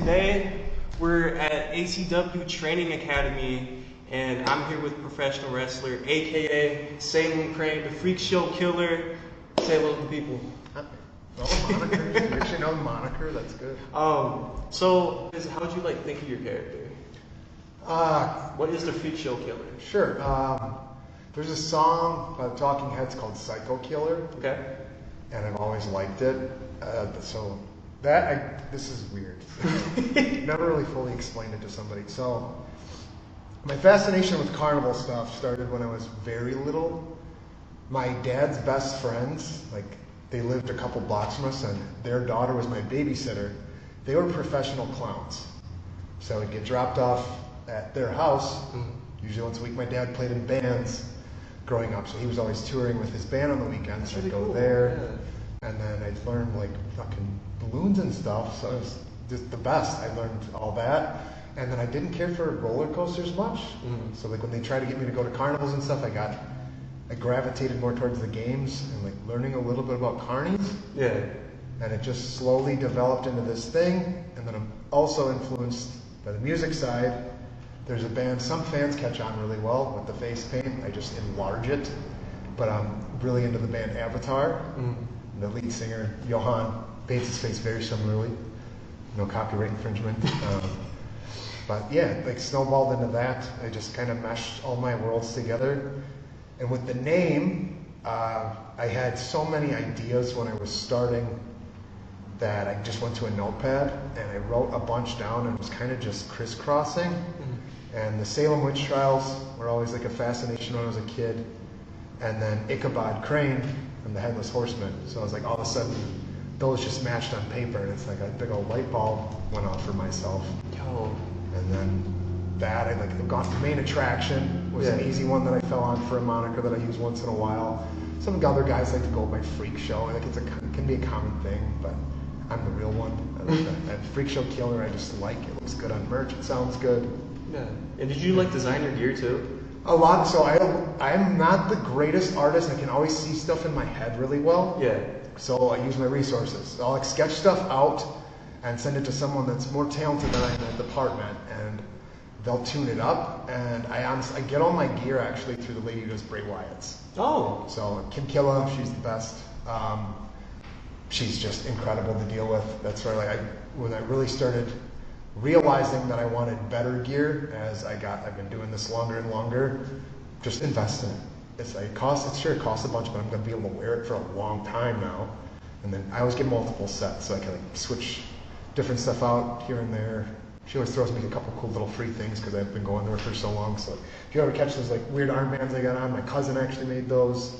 today we're at ACW Training Academy, and I'm here with professional wrestler A.K.A. Salem Crane, the Freak Show Killer. Say hello to the people. Oh, moniker. You actually know the moniker? That's good. So how'd you think of your character? What is the Freak Show Killer? Sure. There's a song by the Talking Heads called Psycho Killer. Okay. And I've always liked it. This is weird. Never really fully explained it to somebody. So my fascination with carnival stuff started when I was very little. My dad's best friends, they lived a couple blocks from us, and their daughter was my babysitter. They were professional clowns. So I'd get dropped off at their house. Usually once a week. My dad played in bands growing up, so he was always touring with his band on the weekends. So I'd go there, and then I'd learn fucking balloons and stuff. So it was just the best. I learned all that, and then I didn't care for roller coasters much. So when they tried to get me to go to carnivals and stuff, I gravitated more towards the games and learning a little bit about carnies. Yeah. And it just slowly developed into this thing. And then I'm also influenced by the music side. There's a band, some fans catch on really well with the face paint. I just enlarge it. But I'm really into the band Avatar. The lead singer, Johan, paints his face very similarly. No copyright infringement. But yeah, snowballed into that. I just kind of meshed all my worlds together. And with the name, I had so many ideas when I was starting that I just went to a notepad and I wrote a bunch down and was kind of just crisscrossing. And the Salem witch trials were always a fascination when I was a kid. And then A.K.A. Crane from the Headless Horseman. So I was all of a sudden, those just matched on paper, and it's a big old light bulb went off for myself. And then that, the main attraction was an easy one that I fell on for a moniker that I use once in a while. Some of the other guys like to go by Freak Show. It can be a common thing, but I'm the real one. That Freak Show Killer, I just like. It looks good on merch. It sounds good. Yeah. And did you design your gear too? A lot. So I'm not the greatest artist. I can always see stuff in my head really well. Yeah. So I use my resources. I'll sketch stuff out and send it to someone that's more talented than I am in the department, and they'll tune it up. And I get all my gear actually through the lady who does Bray Wyatt's. Oh. So Kim Killa, she's the best. She's just incredible to deal with. That's where when I really started realizing that I wanted better gear as I've been doing this longer and longer, just invest in it. It costs a bunch, but I'm going to be able to wear it for a long time now. And then I always get multiple sets, so I can switch different stuff out here and there. She always throws me a couple cool little free things because I've been going there for so long. So if you ever catch those weird armbands I got on, my cousin actually made those,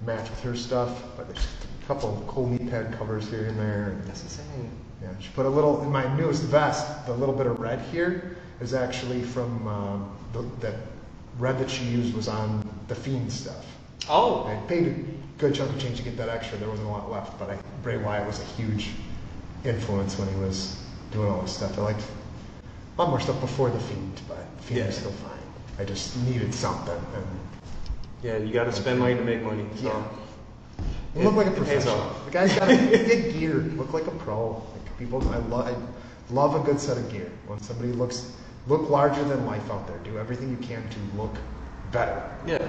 match with her stuff. But there's a couple of cool knee pad covers here and there. That's insane. Yeah, she put a little in my newest vest. The little bit of red here is actually from that red that she used was on the Fiend stuff. Oh. I paid a good chunk of change to get that extra. There wasn't a lot left, but Bray Wyatt was a huge influence when he was doing all this stuff. I liked a lot more stuff before the Fiend, but Fiend is still fine. I just needed something. And yeah, you got to spend money to make money. So. Yeah. You look like a professional. The guy's got good gear. Look like a pro. I love a good set of gear. When somebody look larger than life out there, do everything you can to look better. Yeah.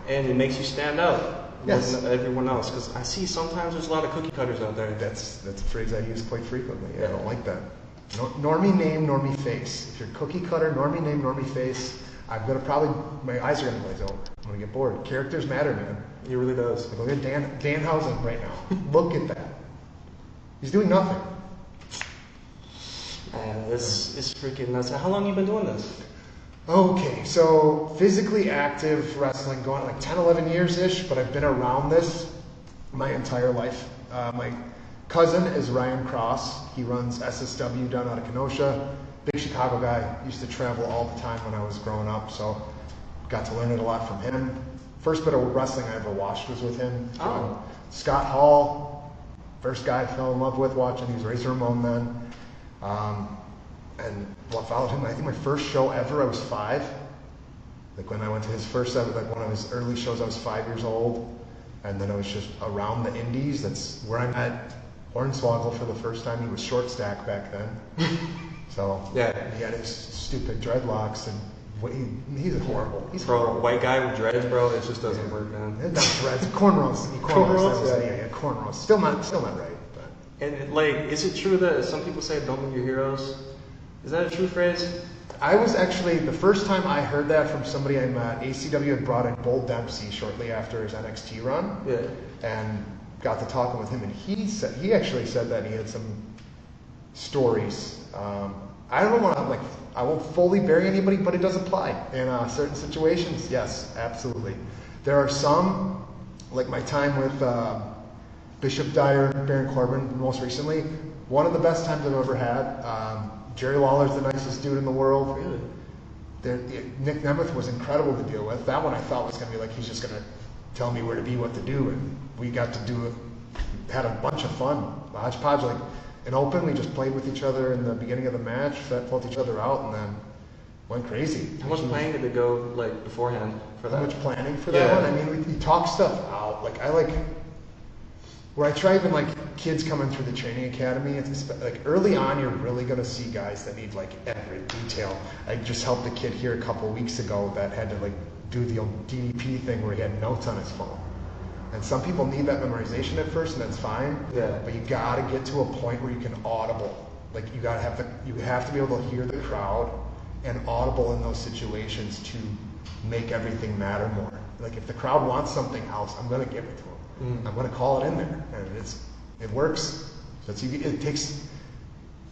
And it makes you stand out more than everyone else. Because I see sometimes there's a lot of cookie cutters out there. That's a phrase I use quite frequently. I don't like that. Normie name, normie face. If you're cookie cutter, normie name, normie face, my eyes are going to glaze over. I'm going to get bored. Characters matter, man. It really does. Look at Danhausen right now. Look at that. He's doing nothing. Man, this is freaking nuts. How long have you been doing this? Okay, so physically active wrestling going 10, 11 years-ish, but I've been around this my entire life. My cousin is Ryan Cross. He runs SSW down out of Kenosha. Big Chicago guy. Used to travel all the time when I was growing up, so got to learn it a lot from him. First bit of wrestling I ever watched was with him. Scott Hall, first guy I fell in love with watching. He was Razor Ramon then. And followed him. I think my first show ever, I was 5. When I went to his first ever, one of his early shows, I was 5 years old. And then I was just around the indies. That's where I met Hornswoggle for the first time. He was short stack back then. So Yeah. he had his stupid dreadlocks, and he's horrible. He's Bro, horrible. white guy with dreads, bro, it just doesn't work, man. Not dreads, cornrows. Cornrows? Yeah, cornrows. Still not right. But. And like, is it true that some people say don't meet your heroes? Is that a true phrase? I was actually, the first time I heard that from somebody I met, ACW had brought in Bull Dempsey shortly after his NXT run. Yeah. And got to talking with him, and he actually said that he had some stories. I don't want to, I won't fully bury anybody, but it does apply in certain situations. Yes, absolutely. There are some, like my time with Bishop Dyer and Baron Corbin most recently, one of the best times I've ever had. Jerry Lawler's the nicest dude in the world. Really? Nick Nemeth was incredible to deal with. That one I thought was going to be like, he's just going to tell me where to be, what to do, and we got to do it. Had a bunch of fun. Hodgepodge, like an open, we just played with each other in the beginning of the match, felt each other out, and then went crazy. How much planning did it go like beforehand for that? How much planning for that one? I mean, we talk stuff out. Where I try even kids coming through the training academy, it's like early on you're really gonna see guys that need every detail. I just helped a kid here a couple of weeks ago that had to do the old DDP thing where he had notes on his phone. And some people need that memorization at first, and that's fine. Yeah. But you gotta get to a point where you can audible. You have to be able to hear the crowd and audible in those situations to make everything matter more. If the crowd wants something else, I'm gonna give it to them. I'm going to call it in there, and it works. So it takes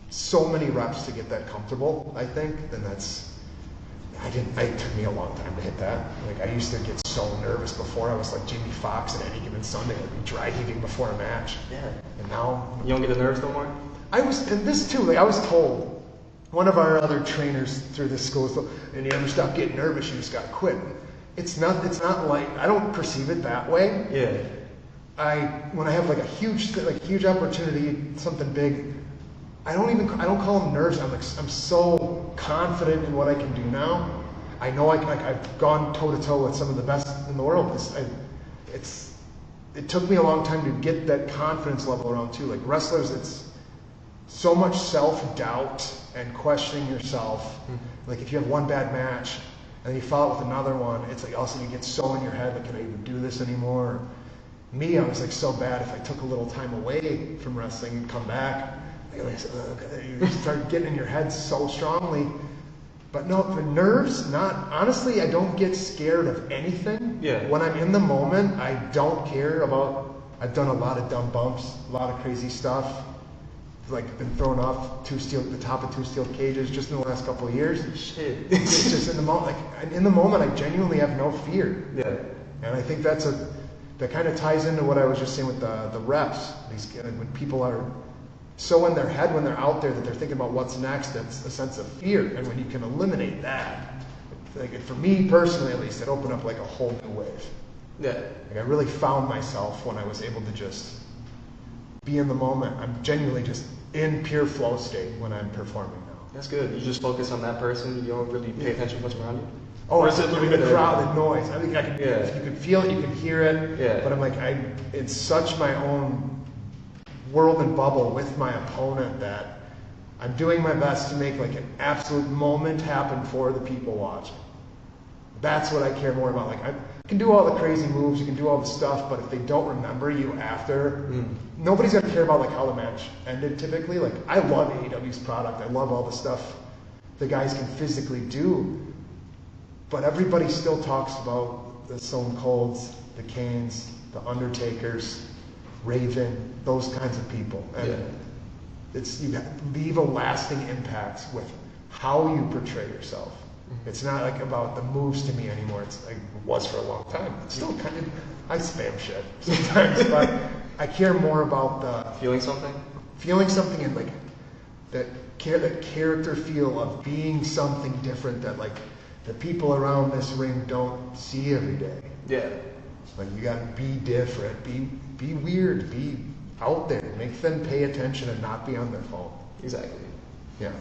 so many reps to get that comfortable, I think. And it took me a long time to hit that. I used to get so nervous before. I was like Jimmy Fox on any given Sunday. I'd be dry heaving before a match. Yeah. And now you don't get the nerves no more. I was, and this too. I was told, one of our other trainers through this school, and you never stop getting nervous. You just got to quit. It's not like, I don't perceive it that way. Yeah. When I have a huge opportunity, something big, I don't call them nerves. I'm so confident in what I can do now. I know I've gone toe to toe with some of the best in the world. It took me a long time to get that confidence level around too. Wrestlers, it's so much self-doubt and questioning yourself. If you have one bad match and then you follow it with another one, it's also you get so in your head, can I even do this anymore? Me, I was so bad. If I took a little time away from wrestling and come back, you start getting in your head so strongly. But no, for nerves, honestly, I don't get scared of anything. Yeah. When I'm in the moment, I don't care about, I've done a lot of dumb bumps, a lot of crazy stuff. Been thrown off the top of 2 steel cages just in the last couple of years. Shit. It's just in the moment, in the moment, I genuinely have no fear. Yeah. And I think that kind of ties into what I was just saying with the reps. When people are so in their head when they're out there that they're thinking about what's next, it's a sense of fear. And when you can eliminate that, for me personally at least, it opened up a whole new wave. Yeah. I really found myself when I was able to just be in the moment. I'm genuinely just in pure flow state when I'm performing now. That's good. You just focus on that person. You don't really pay attention to what's around you. Oh, is it the crowd, the noise? I think Yeah. You can feel it, you can hear it. Yeah. But I'm it's such my own world and bubble with my opponent that I'm doing my best to make an absolute moment happen for the people watching. That's what I care more about. I can do all the crazy moves, you can do all the stuff, but if they don't remember you after, nobody's gonna care about how the match ended typically. I love AEW's product. I love all the stuff the guys can physically do. But everybody still talks about the Stone Colds, the Kanes, the Undertakers, Raven, those kinds of people. And you leave a lasting impact with how you portray yourself. It's not about the moves to me anymore. It was for a long time. It's still I spam shit sometimes, but I care more about the feeling something and that character feel of being something different that the people around this ring don't see every day. Yeah. You gotta be different, be weird, be out there, make them pay attention and not be on their phone. Exactly. Yeah.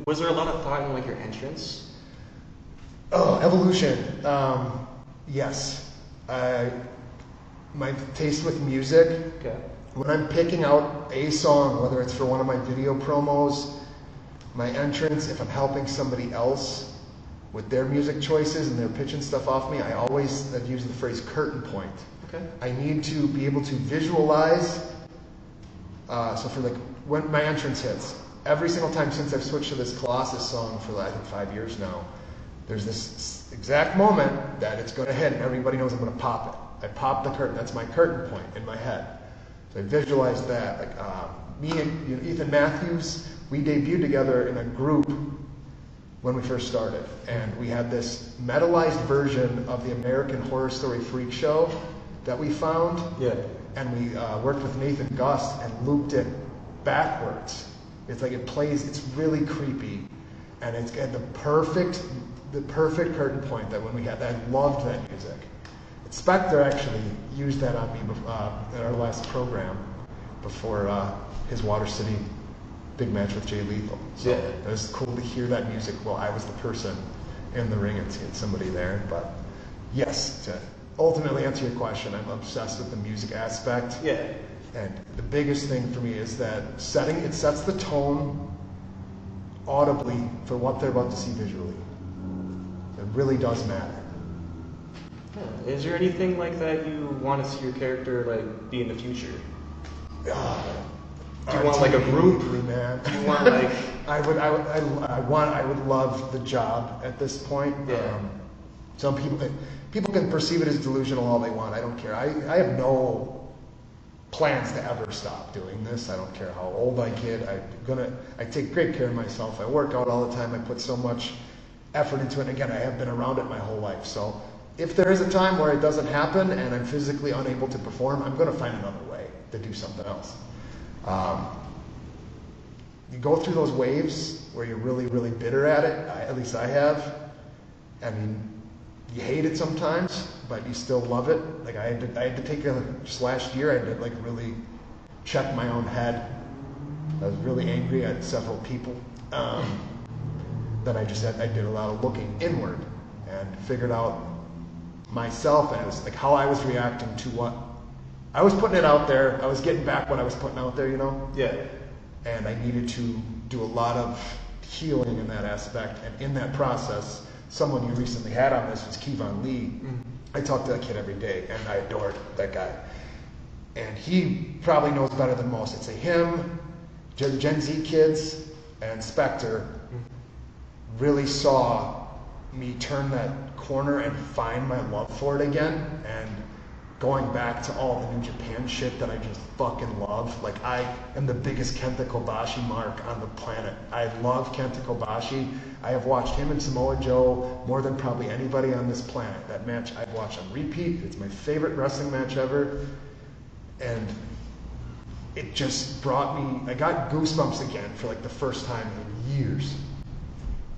Was there a lot of thought in your entrance? Oh, evolution. Yes. My taste with music. Okay. When I'm picking out a song, whether it's for one of my video promos, my entrance, if I'm helping somebody else with their music choices and they're pitching stuff off me, I've used the phrase curtain point. Okay. I need to be able to visualize, so for like when my entrance hits, every single time since I've switched to this Colossus song for I think 5 years now, there's this exact moment that it's going to hit and everybody knows I'm going to pop it. I pop the curtain, that's my curtain point in my head. So I visualize that. Like me and Ethan Matthews, we debuted together in a group when we first started. And we had this metalized version of the American Horror Story Freak Show that we found. Yeah. And we worked with Nathan Gust and looped it backwards. It's like it plays, it's really creepy. And it's got the perfect curtain point that when we had that, I loved that music. Spectre actually used that on me at our last program before his Water City big match with Jay Lethal. So yeah. It was cool to hear that music while I was the person in the ring and seeing somebody there. But yes, to ultimately answer your question, I'm obsessed with the music aspect. Yeah. And the biggest thing for me is that it sets the tone audibly for what they're about to see visually. It really does matter. Is there anything like that you want to see your character like be in the future? Do you want like a group? Man. Do you want like? I would love the job at this point. Yeah. Some people can perceive it as delusional all they want. I don't care. I have no plans to ever stop doing this. I don't care how old I get. I take great care of myself. I work out all the time. I put so much effort into it. And again, I have been around it my whole life. So if there is a time where it doesn't happen and I'm physically unable to perform, I'm going to find another way to do something else. You go through those waves where you're really, really bitter at it. At least I have. I mean, you hate it sometimes, but you still love it. Like I had to take just last year. I had to like really check my own head. I was really angry at several people. Then I did a lot of looking inward and figured out myself, and it was like how I was reacting to what I was putting it out there. I was getting back what I was putting out there, you know? Yeah. And I needed to do a lot of healing in that aspect. And in that process, someone you recently had on this was Kevon Lee. Mm-hmm. I talk to that kid every day, and I adored that guy. And he probably knows better than most. It's him, Gen Z kids, and Spectre really saw me turn that corner and find my love for it again, and going back to all the New Japan shit that I just fucking love. Like, I am the biggest Kenta Kobashi mark on the planet. I love Kenta Kobashi. I have watched him and Samoa Joe more than probably anybody on this planet. That match I've watched on repeat. It's my favorite wrestling match ever. And it just brought me, I got goosebumps again for like the first time in years.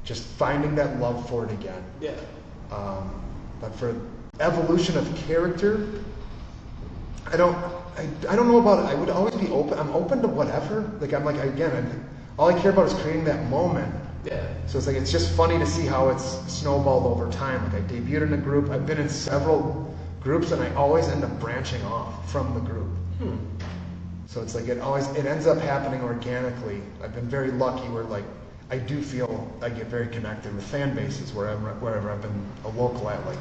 Just finding that love for it again. Yeah. But for evolution of character, I don't know about it. I would always be open. I'm open to whatever. Like I'm like, again, all I care about is creating that moment. Yeah. So it's like, it's just funny to see how it's snowballed over time. Like I debuted in a group. I've been in several groups, and I always end up branching off from the group. So it's like it ends up happening organically. I've been very lucky where like I do feel I get very connected with fan bases wherever I've been a local at. Like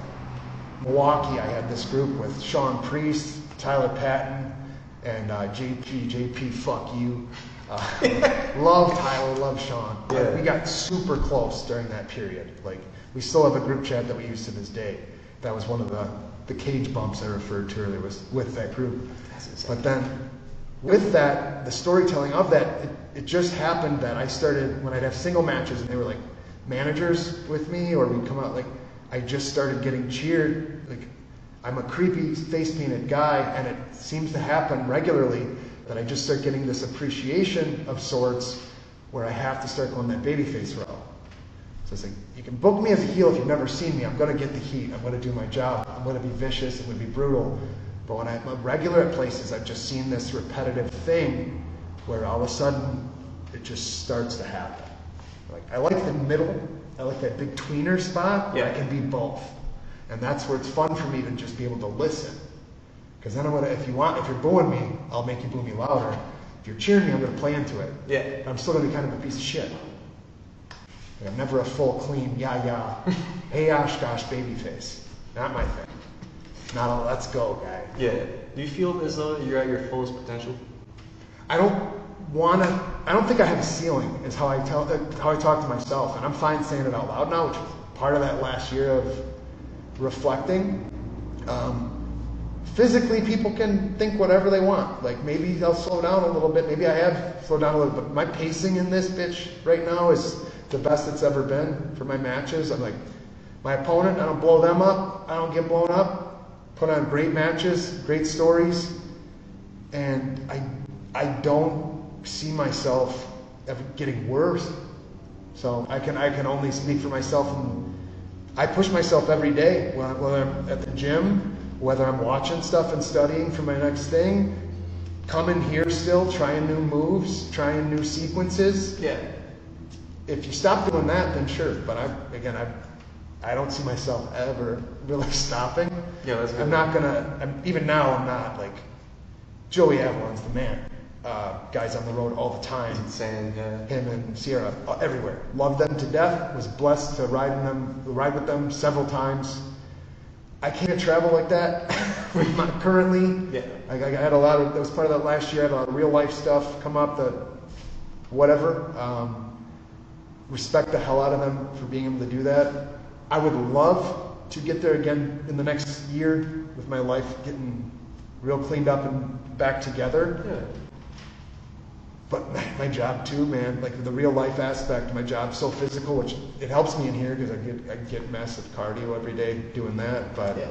Milwaukee, I had this group with Sean Priest, Tyler Patton, and JP, fuck you. Love Tyler, love Sean. Yeah. We got super close during that period. Like we still have a group chat that we use to this day. That was one of the cage bumps I referred to earlier, was with that group. But then with that, the storytelling of that, it just happened that I started, when I'd have single matches and they were like managers with me, or we'd come out, like I just started getting cheered. Like I'm a creepy face painted guy, and it seems to happen regularly that I just start getting this appreciation of sorts where I have to start going that babyface route. So it's like, you can book me as a heel if you've never seen me. I'm going to get the heat. I'm going to do my job. I'm going to be vicious. I'm going to be brutal. But when I'm a regular at places, I've just seen this repetitive thing where all of a sudden it just starts to happen. Like I like the middle. I like that big tweener spot where I can be both. And that's where it's fun for me to just be able to listen. Because then if you're booing me, I'll make you boo me louder. If you're cheering me, I'm going to play into it. Yeah. But I'm still going to be kind of a piece of shit. Like, I'm never a full, clean, hey Oshkosh baby face. Not my thing. Not a let's go guy. Yeah. Do you feel as though you're at your fullest potential? I don't think I have a ceiling, is how I talk to myself, and I'm fine saying it out loud now, which was part of that last year of reflecting. Physically, people can think whatever they want. Like, maybe I'll slow down a little bit. Maybe I have slowed down a little bit. My pacing in this bitch right now is the best it's ever been for my matches. I'm like, my opponent, I don't blow them up. I don't get blown up. Put on great matches, great stories, and I don't see myself ever getting worse. So I can only speak for myself, and I push myself every day, whether I'm at the gym, whether I'm watching stuff and studying for my next thing, coming here still, trying new moves, trying new sequences. Yeah. If you stop doing that, then sure. But I don't see myself ever really stopping. Yeah, that's good. I'm not gonna. Even now, I'm not like Joey Avalon's the man. Guys on the road all the time. He's insane, yeah. Him and Sierra, everywhere. Loved them to death. Was blessed to ride with them several times. I can't travel like that currently. Yeah. I had a lot of. That was part of that last year. I had a lot of real life stuff come up. That whatever. Respect the hell out of them for being able to do that. I would love to get there again in the next year with my life getting real cleaned up and back together. Yeah. But my job too, man, like the real life aspect, my job's so physical, which it helps me in here because I get massive cardio every day doing that. But yeah.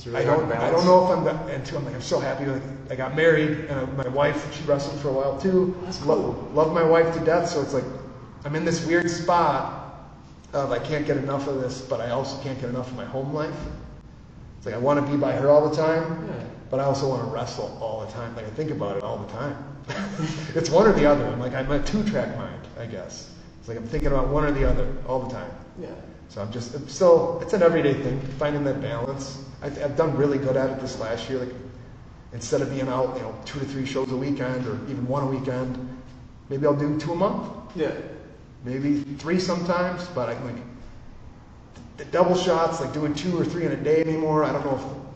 Really I don't know if I'm so happy. Like, I got married, and my wife, she wrestled for a while too. That's cool. Love my wife to death, so it's like I'm in this weird spot of I can't get enough of this, but I also can't get enough of my home life. It's like I want to be by her all the time, but I also want to wrestle all the time. Like I think about it all the time. It's one or the other. I'm a two-track mind, I guess. It's like I'm thinking about one or the other all the time. Yeah. So it's an everyday thing, finding that balance. I've done really good at it this last year. Like instead of being out, 2 to 3 shows a weekend or even 1 a weekend, maybe I'll do 2 a month. Yeah. Maybe 3 sometimes, but I can the double shots, like doing 2 or 3 in a day anymore. I don't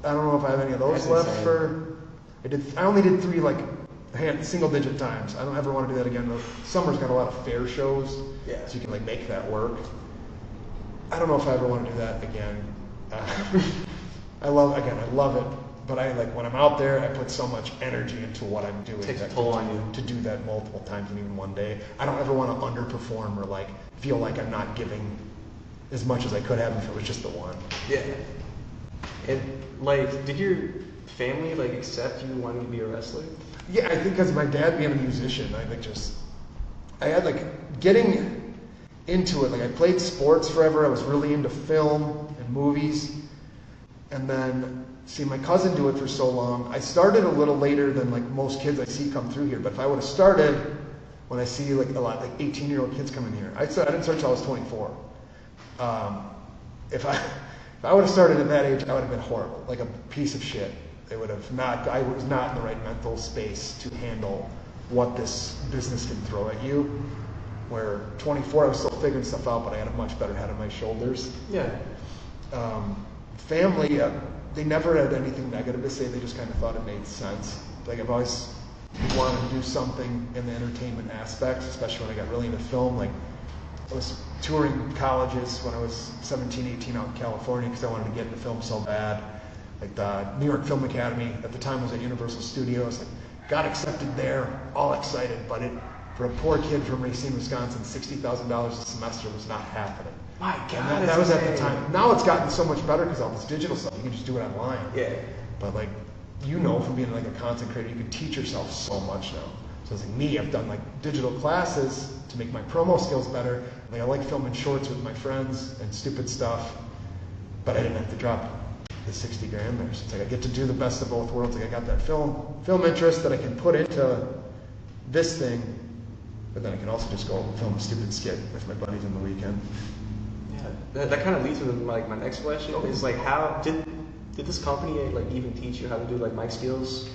know if I have any of those left. I only did 3 single digit times. I don't ever want to do that again. The summer's got a lot of fair shows, so you can make that work. I don't know if I ever want to do that again. I love it, but when I'm out there, I put so much energy into what I'm doing. It takes a toll on you. To do that multiple times in even one day. I don't ever want to underperform or feel like I'm not giving as much as I could have if it was just the one. Yeah. And did your family accept you wanting to be a wrestler? Yeah, I think because my dad being a musician, I had getting into it. I played sports forever. I was really into film and movies, and then see my cousin do it for so long. I started a little later than most kids I see come through here. But if I would have started when I see a lot 18-year-old kids coming here, I didn't start until I was 24. If I would have started at that age, I would have been horrible, like a piece of shit. I was not in the right mental space to handle what this business can throw at you. Where 24, I was still figuring stuff out, but I had a much better head on my shoulders. Yeah. Family, they never had anything negative to say. They just kind of thought it made sense. I've always wanted to do something in the entertainment aspects, especially when I got really into film. I was touring colleges when I was 17, 18 out in California because I wanted to get into film so bad. The New York Film Academy at the time was at Universal Studios. Got accepted there, all excited, but for a poor kid from Racine, Wisconsin, $60,000 a semester was not happening. My God, that was at the time. Now it's gotten so much better because all this digital stuff, you can just do it online. Yeah. But from being a content creator, you can teach yourself so much now. So it's me, I've done digital classes to make my promo skills better. I like filming shorts with my friends and stupid stuff, but I didn't have to drop the 60 grand there. So I get to do the best of both worlds. I got that film interest that I can put into this thing, but then I can also just go film a stupid skit with my buddies on the weekend. Yeah, that kind of leads to my next question. Is how did this company even teach you how to do mic skills?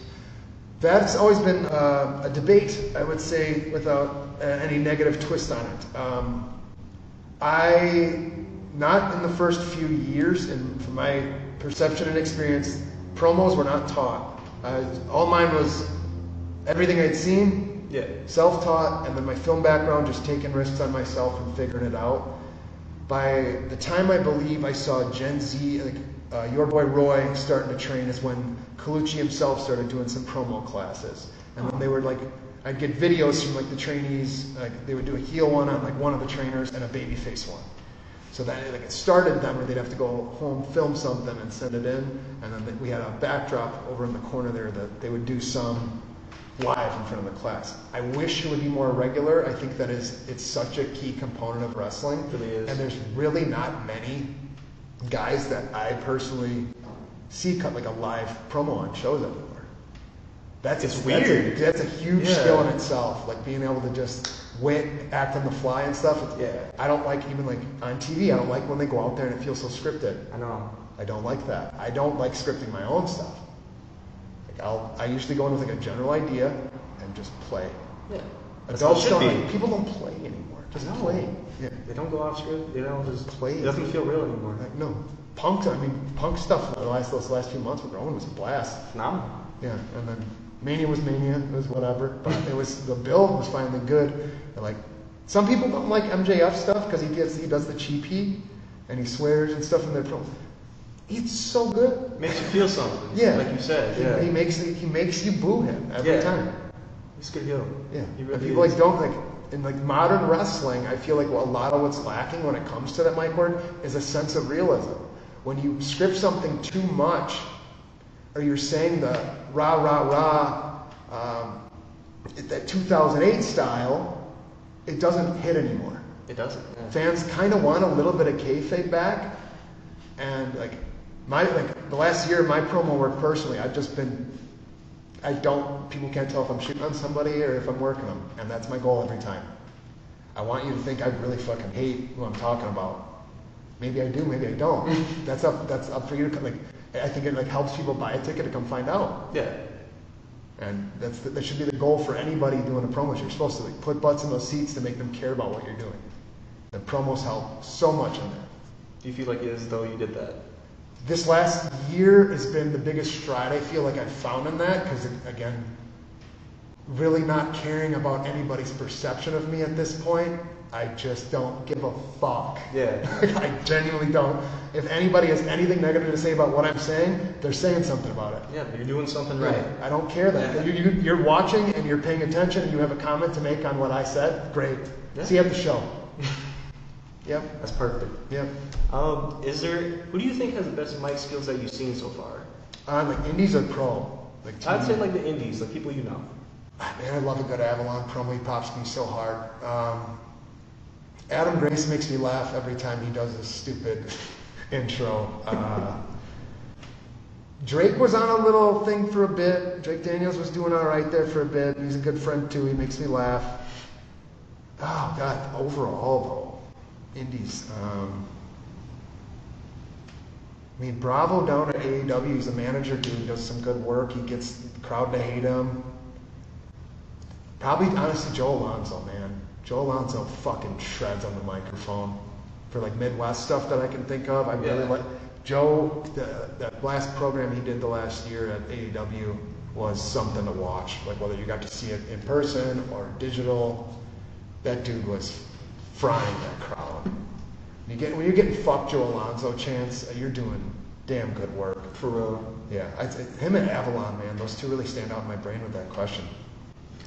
That's always been a debate, I would say, without any negative twist on it. Not in the first few years, and from my perception and experience, promos were not taught. All mine was everything I'd seen, self-taught, and then my film background, just taking risks on myself and figuring it out. By the time I believe I saw Gen Z, like your boy Roy starting to train, is when Colucci himself started doing some promo classes. And then they were like, I'd get videos from like the trainees, like they would do a heel one on like one of the trainers and a babyface one. So that like it started them where they'd have to go home, film something and send it in. And then we had a backdrop over in the corner there that they would do some live in front of the class. I wish it would be more regular. I think that it's such a key component of wrestling. It really is. And there's really not many guys that I personally see cut like a live promo on shows anymore. It's weird. That's a huge skill in itself. Like being able to just act on the fly and stuff. I don't like, even like on TV, I don't like when they go out there and it feels so scripted. I know. I don't like that. I don't like scripting my own stuff. I usually go in with like a general idea and just play. Yeah. Adults don't. People don't play anymore. Just play. Yeah. They don't go off script. They don't just play. It doesn't feel real anymore. Like, no. Punk stuff those last few months with Roman was a blast. Phenomenal. Yeah. And then Mania was Mania. It was whatever. But the build was finally good. And like some people don't like MJF stuff because he does the cheap heat and he swears and stuff in their promos. It's so good. Makes you feel something. Yeah. Like you said. He makes you boo him every time. He's a good heel. Yeah. He really people is. like don't like in like modern wrestling, I feel like a lot of what's lacking when it comes to that mic word is a sense of realism. When you script something too much, or you're saying the rah rah rah, that 2008 style, it doesn't hit anymore. It doesn't. Yeah. Fans kind of want a little bit of kayfabe back, and like the last year of my promo work personally, I've just been. People can't tell if I'm shooting on somebody or if I'm working them, and that's my goal every time. I want you to think I really fucking hate who I'm talking about. Maybe I do, maybe I don't. That's up for you to like. I think it like helps people buy a ticket to come find out. Yeah. And that should be the goal for anybody doing a promo. You're supposed to like put butts in those seats to make them care about what you're doing. The promos help so much in that. Do you feel like it is as though you did that? This last year has been the biggest stride I feel like I've found in that, because again, really not caring about anybody's perception of me at this point. I just don't give a fuck. Yeah. I genuinely don't. If anybody has anything negative to say about what I'm saying, they're saying something about it. Yeah, you're doing something right. I don't care that. Yeah. You're watching and you're paying attention and you have a comment to make on what I said, great. Yeah. See you at the show. Yep. That's perfect. Yep. Who do you think has the best mic skills that you've seen so far? Like indies or pro? Like I'd say like the indies, like people you know. Man, I love a good Avalon promo. He pops me so hard. Adam Grace makes me laugh every time he does this stupid intro. Drake was on a little thing for a bit. Drake Daniels was doing all right there for a bit. He's a good friend too. He makes me laugh. Oh God, overall though, indies. I mean, Bravo down at AEW. He's a manager dude. Does some good work. He gets the crowd to hate him. Probably, honestly, Joe Alonzo, man. Joe Alonzo fucking shreds on the microphone for like Midwest stuff that I can think of. I really like Joe. That last program he did the last year at AEW was something to watch. Like whether you got to see it in person or digital, that dude was frying that crowd. When you're getting "fuck Joe Alonzo" chants, you're doing damn good work. For real. Yeah, him and Avalon, man, those two really stand out in my brain with that question.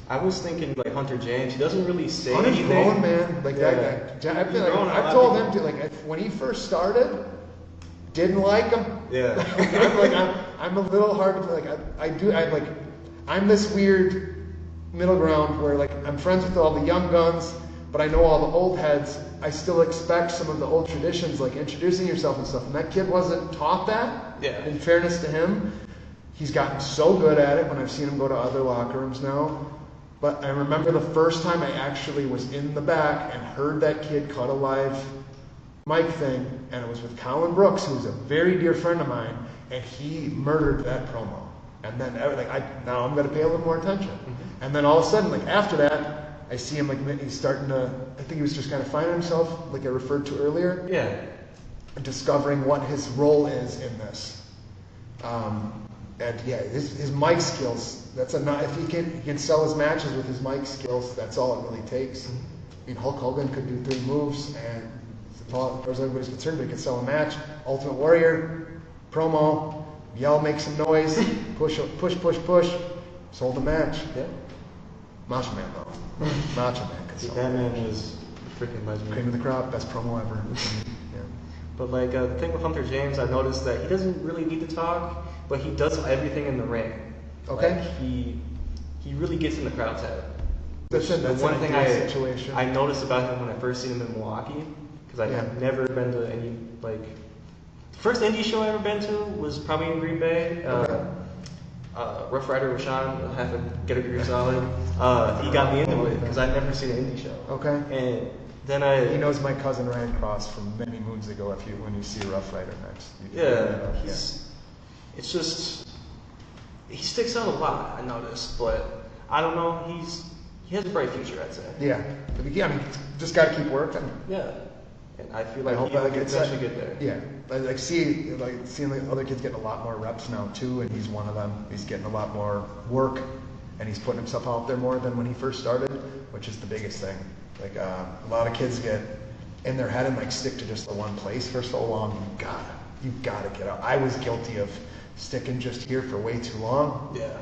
I was thinking like Hunter James. He doesn't really say Hunter's anything. grown, man. Like that guy. I feel like I've told him to when he first started, didn't like him. Yeah. I'm a little hard to I'm this weird middle ground where like I'm friends with all the young guns, but I know all the old heads. I still expect some of the old traditions, like introducing yourself and stuff. And that kid wasn't taught that. Yeah. In fairness to him, he's gotten so good at it when I've seen him go to other locker rooms now. But I remember the first time I actually was in the back and heard that kid cut a live mic thing, and it was with Colin Brooks, who's a very dear friend of mine, and he murdered that promo. And then now I'm going to pay a little more attention. Mm-hmm. And then all of a sudden, like after that, I see him like he's starting to. I think he was just kind of finding himself, like I referred to earlier. Yeah. Discovering what his role is in this. And yeah, his mic skills. If he can sell his matches with his mic skills, that's all it really takes. I mean, Hulk Hogan could do 3 moves, and as far as everybody's concerned, but he can sell a match. Ultimate Warrior, promo, yell, make some noise, push, sold a match. Yeah. Macho Man though. Macho Man could sell. That man was freaking legendary. Cream of the crop, best promo ever. Yeah. But like the thing with Hunter James, I noticed that he doesn't really need to talk, but he does everything in the ring. Okay. Like, he really gets in the crowd's head. That's The one thing situation. I noticed about him when I first seen him in Milwaukee, because I have never been to any like. The first indie show I ever been to was probably in Green Bay. Rough Rider Rashawn, have to get a Greek solid. He got me into it because I'd never seen an indie show. Okay. And then He knows my cousin Ryan Cross from many moons ago. When you see Rough Rider next. It's just he sticks out a lot. I noticed, but I don't know. He has a bright future, I'd say. Yeah. I mean, just got to keep working. Yeah. And I feel like I hope he'll that eventually get there. Yeah. Seeing the other kids getting a lot more reps now too, and he's one of them. He's getting a lot more work, and he's putting himself out there more than when he first started, which is the biggest thing. Like a lot of kids get in their head and like stick to just the one place for so long. You gotta get out. I was guilty of sticking just here for way too long. Yeah.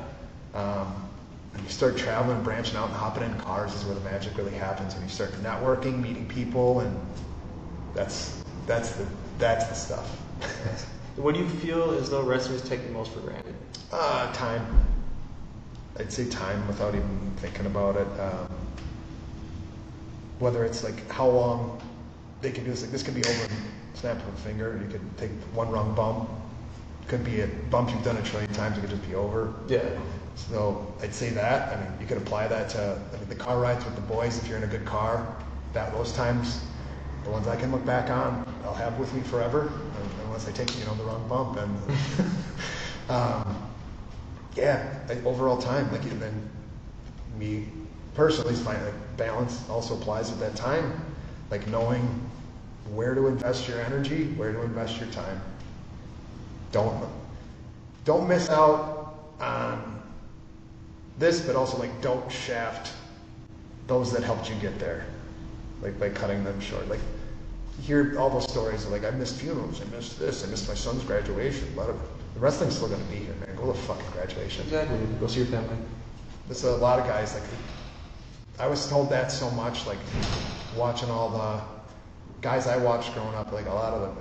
And you start traveling, branching out, and hopping in cars is where the magic really happens. When you start networking, meeting people, and that's the stuff. What do you feel as though wrestlers take the most for granted? Time. I'd say time without even thinking about it. Whether it's like how long they can do this. Like this could be over in the snap of a finger. You could take one wrong bump. Could be a bump you've done 1 trillion times. It could just be over. Yeah. So I'd say that. I mean, you could apply that to the car rides with the boys if you're in a good car. Those times, the ones I can look back on, I'll have with me forever, unless I take the wrong bump. And overall time, and then me personally, find like balance also applies at that time, like knowing where to invest your energy, where to invest your time. Don't miss out on this, but also like don't shaft those that helped you get there, like by cutting them short. Like you hear all those stories of like I missed funerals, I missed this, I missed my son's graduation. A lot of the wrestling's still gonna be here, man. Go to the fucking graduation. Exactly. Go see your family. There's a lot of guys like I was told that so much, like watching all the guys I watched growing up, like a lot of them.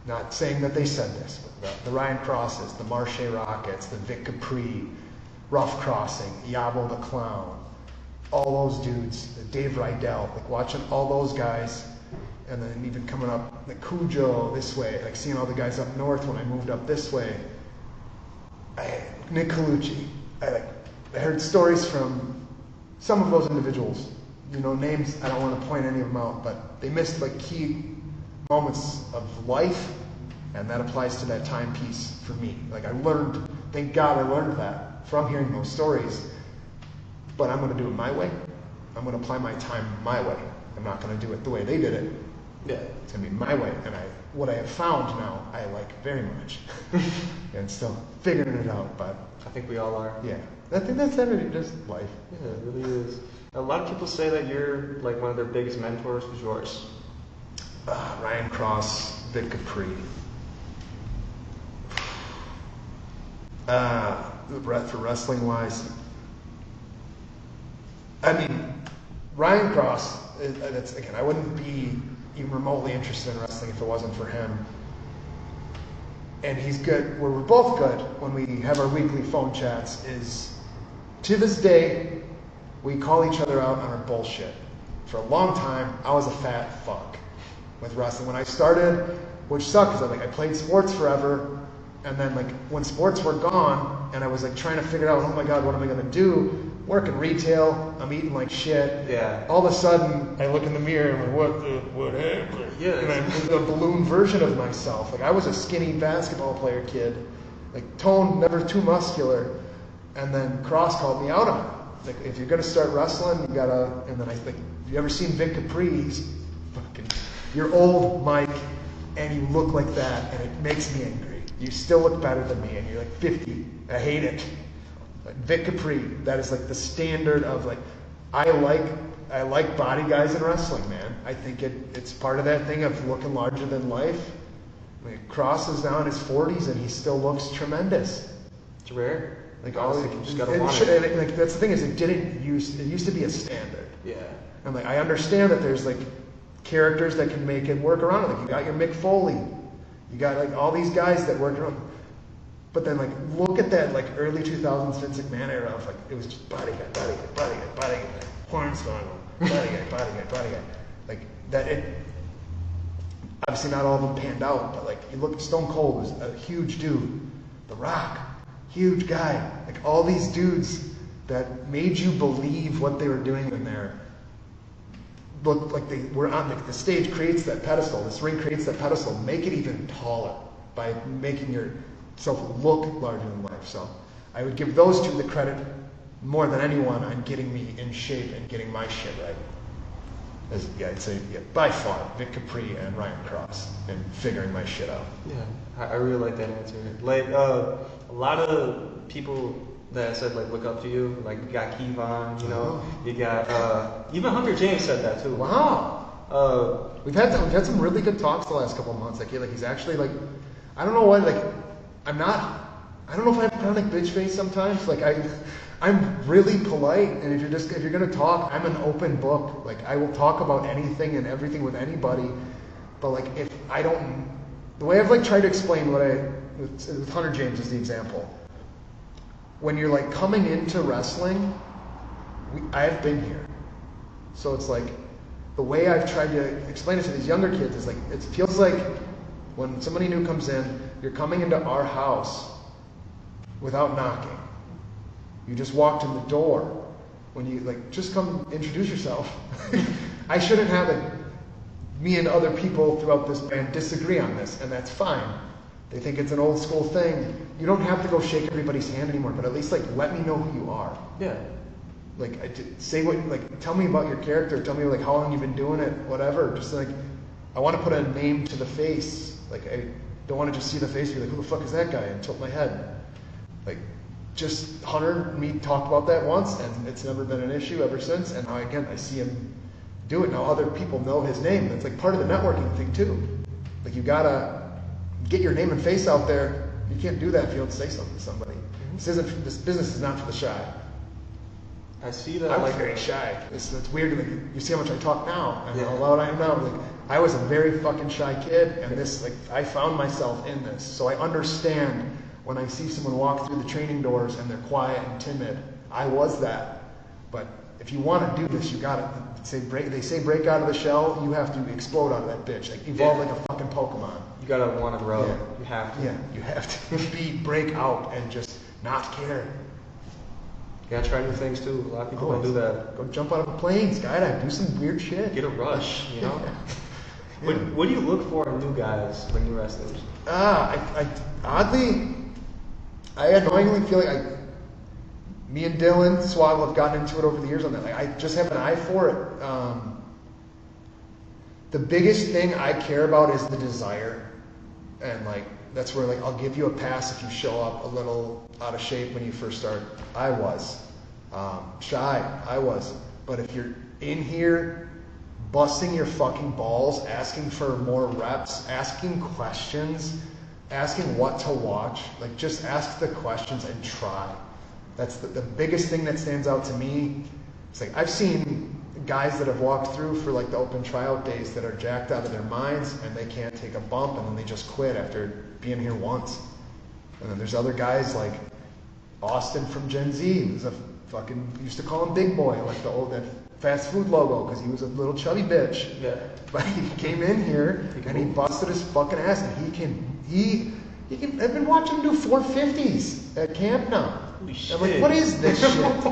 Not saying that they said this, but the Ryan Crosses, the Marche Rockets, the Vic Capri, Rough Crossing, Yabo the Clown, all those dudes, Dave Rydell, like watching all those guys, and then even coming up, like Cujo this way, like seeing all the guys up north when I moved up this way. Nick Colucci, I heard stories from some of those individuals, names, I don't want to point any of them out, but they missed like key moments of life, and that applies to that timepiece for me. Like I learned, thank God I learned that from hearing those stories, but I'm going to do it my way. I'm going to apply my time my way. I'm not going to do it the way they did it. Yeah. It's going to be my way, and what I have found now, I like very much. And still figuring it out, but I think we all are. Yeah. I think that's energy, just life. Yeah, it really is. A lot of people say that you're like one of their biggest mentors. Who's yours? Ryan Cross, Vic Capri. For wrestling wise, I mean, Ryan Cross, that's, again, I wouldn't be even remotely interested in wrestling if it wasn't for him. And he's good, we're both good when we have our weekly phone chats, is to this day, we call each other out on our bullshit. For a long time, I was a fat fuck with wrestling. When I started, which sucked because I played sports forever, and then like when sports were gone, and I was like trying to figure out, oh my god, what am I gonna do? Working retail, I'm eating like shit. Yeah. All of a sudden, I look in the mirror and I'm like, what happened? Yeah. And I'm a balloon version of myself. Like I was a skinny basketball player kid, like toned, never too muscular, and then Cross called me out on it. Like if you're gonna start wrestling, you gotta. And then you ever seen Vic Capri? He's fucking. You're old, Mike, and you look like that, and it makes me angry. You still look better than me, and you're like 50. I hate it. Like Vic Capri, that is like the standard of like. I like body guys in wrestling, man. I think it's part of that thing of looking larger than life. I mean, Cross is now in his 40s, and he still looks tremendous. It's rare. Like honestly, you just gotta want it. Like that's the thing is it used to be a standard. Yeah. And like I understand that there's like characters that can make it work around it. Like you got your Mick Foley, you got like all these guys that work around. But then like look at that like early 2000s Vince McMahon era of like it was just body guy, Hornswoggle, body guy. Like that it obviously not all of them panned out, but like you look at Stone Cold was a huge dude. The Rock, huge guy. Like all these dudes that made you believe what they were doing in there looked like they were on the stage creates that pedestal. This ring creates that pedestal. Make it even taller by making yourself look larger than life. So I would give those two the credit more than anyone on getting me in shape and getting my shit right. I'd say by far Vic Capri and Ryan Cross and figuring my shit out. Yeah, I really like that answer. Like a lot of people that I said like look up to you, like you got Kevon, you know, you got even Hunter James said that too. Wow. We've had some really good talks the last couple of months. Like he's actually like, I don't know what like, I don't know if I have chronic bitch face sometimes. Like I'm really polite, and if you're gonna talk, I'm an open book. Like I will talk about anything and everything with anybody. But like if I don't, the way I've like tried to explain with Hunter James is the example. When you're like coming into wrestling, I have been here. So it's like the way I've tried to explain it to these younger kids is like it feels like when somebody new comes in, you're coming into our house without knocking. You just walked in the door. When you like just come introduce yourself. I shouldn't have it. Me and other people throughout this band disagree on this, and that's fine. They think it's an old school thing. You don't have to go shake everybody's hand anymore, but at least like let me know who you are. Yeah. Like say what like tell me about your character. Tell me like how long you've been doing it. Whatever. Just like I want to put a name to the face. Like I don't want to just see the face and be like who the fuck is that guy and tilt my head. Like. Just Hunter and me talked about that once, and it's never been an issue ever since. And now again, I see him do it. Now other people know his name. It's like part of the networking thing too. Like you gotta get your name and face out there. You can't do that if you don't say something to somebody. Mm-hmm. This business is not for the shy. I see that. I'm like very shy. It's weird. Like you see how much I talk now and how loud I am now. Like I was a very fucking shy kid, and this like I found myself in this, so I understand. When I see someone walk through the training doors and they're quiet and timid, I was that. But if you want to do this, you gotta they say break out of the shell. You have to explode out of that bitch. Like evolve like a fucking Pokemon. You gotta want to grow. Yeah. You have to. Yeah, you have to break out and just not care. You gotta try new things too. A lot of people don't do that. Go jump out of a plane, skydive, do some weird shit. Get a rush, you know. What do you look for in new guys when you're wrestling? I annoyingly feel like me and Dylan Swaggle have gotten into it over the years on that. Like I just have an eye for it. The biggest thing I care about is the desire, and like that's where like I'll give you a pass if you show up a little out of shape when you first start. I was shy. I was, but if you're in here busting your fucking balls, asking for more reps, asking questions. Asking what to watch, like just ask the questions and try. That's the biggest thing that stands out to me. It's like I've seen guys that have walked through for like the open tryout days that are jacked out of their minds and they can't take a bump and then they just quit after being here once. And then there's other guys like Austin from Gen Z, who's a fucking used to call him Big Boy, like that fast food logo because he was a little chubby bitch. Yeah. But he came in here and he busted his fucking ass, and he can. I've been watching him do 450s at camp now. Holy shit. I'm like, what is this shit?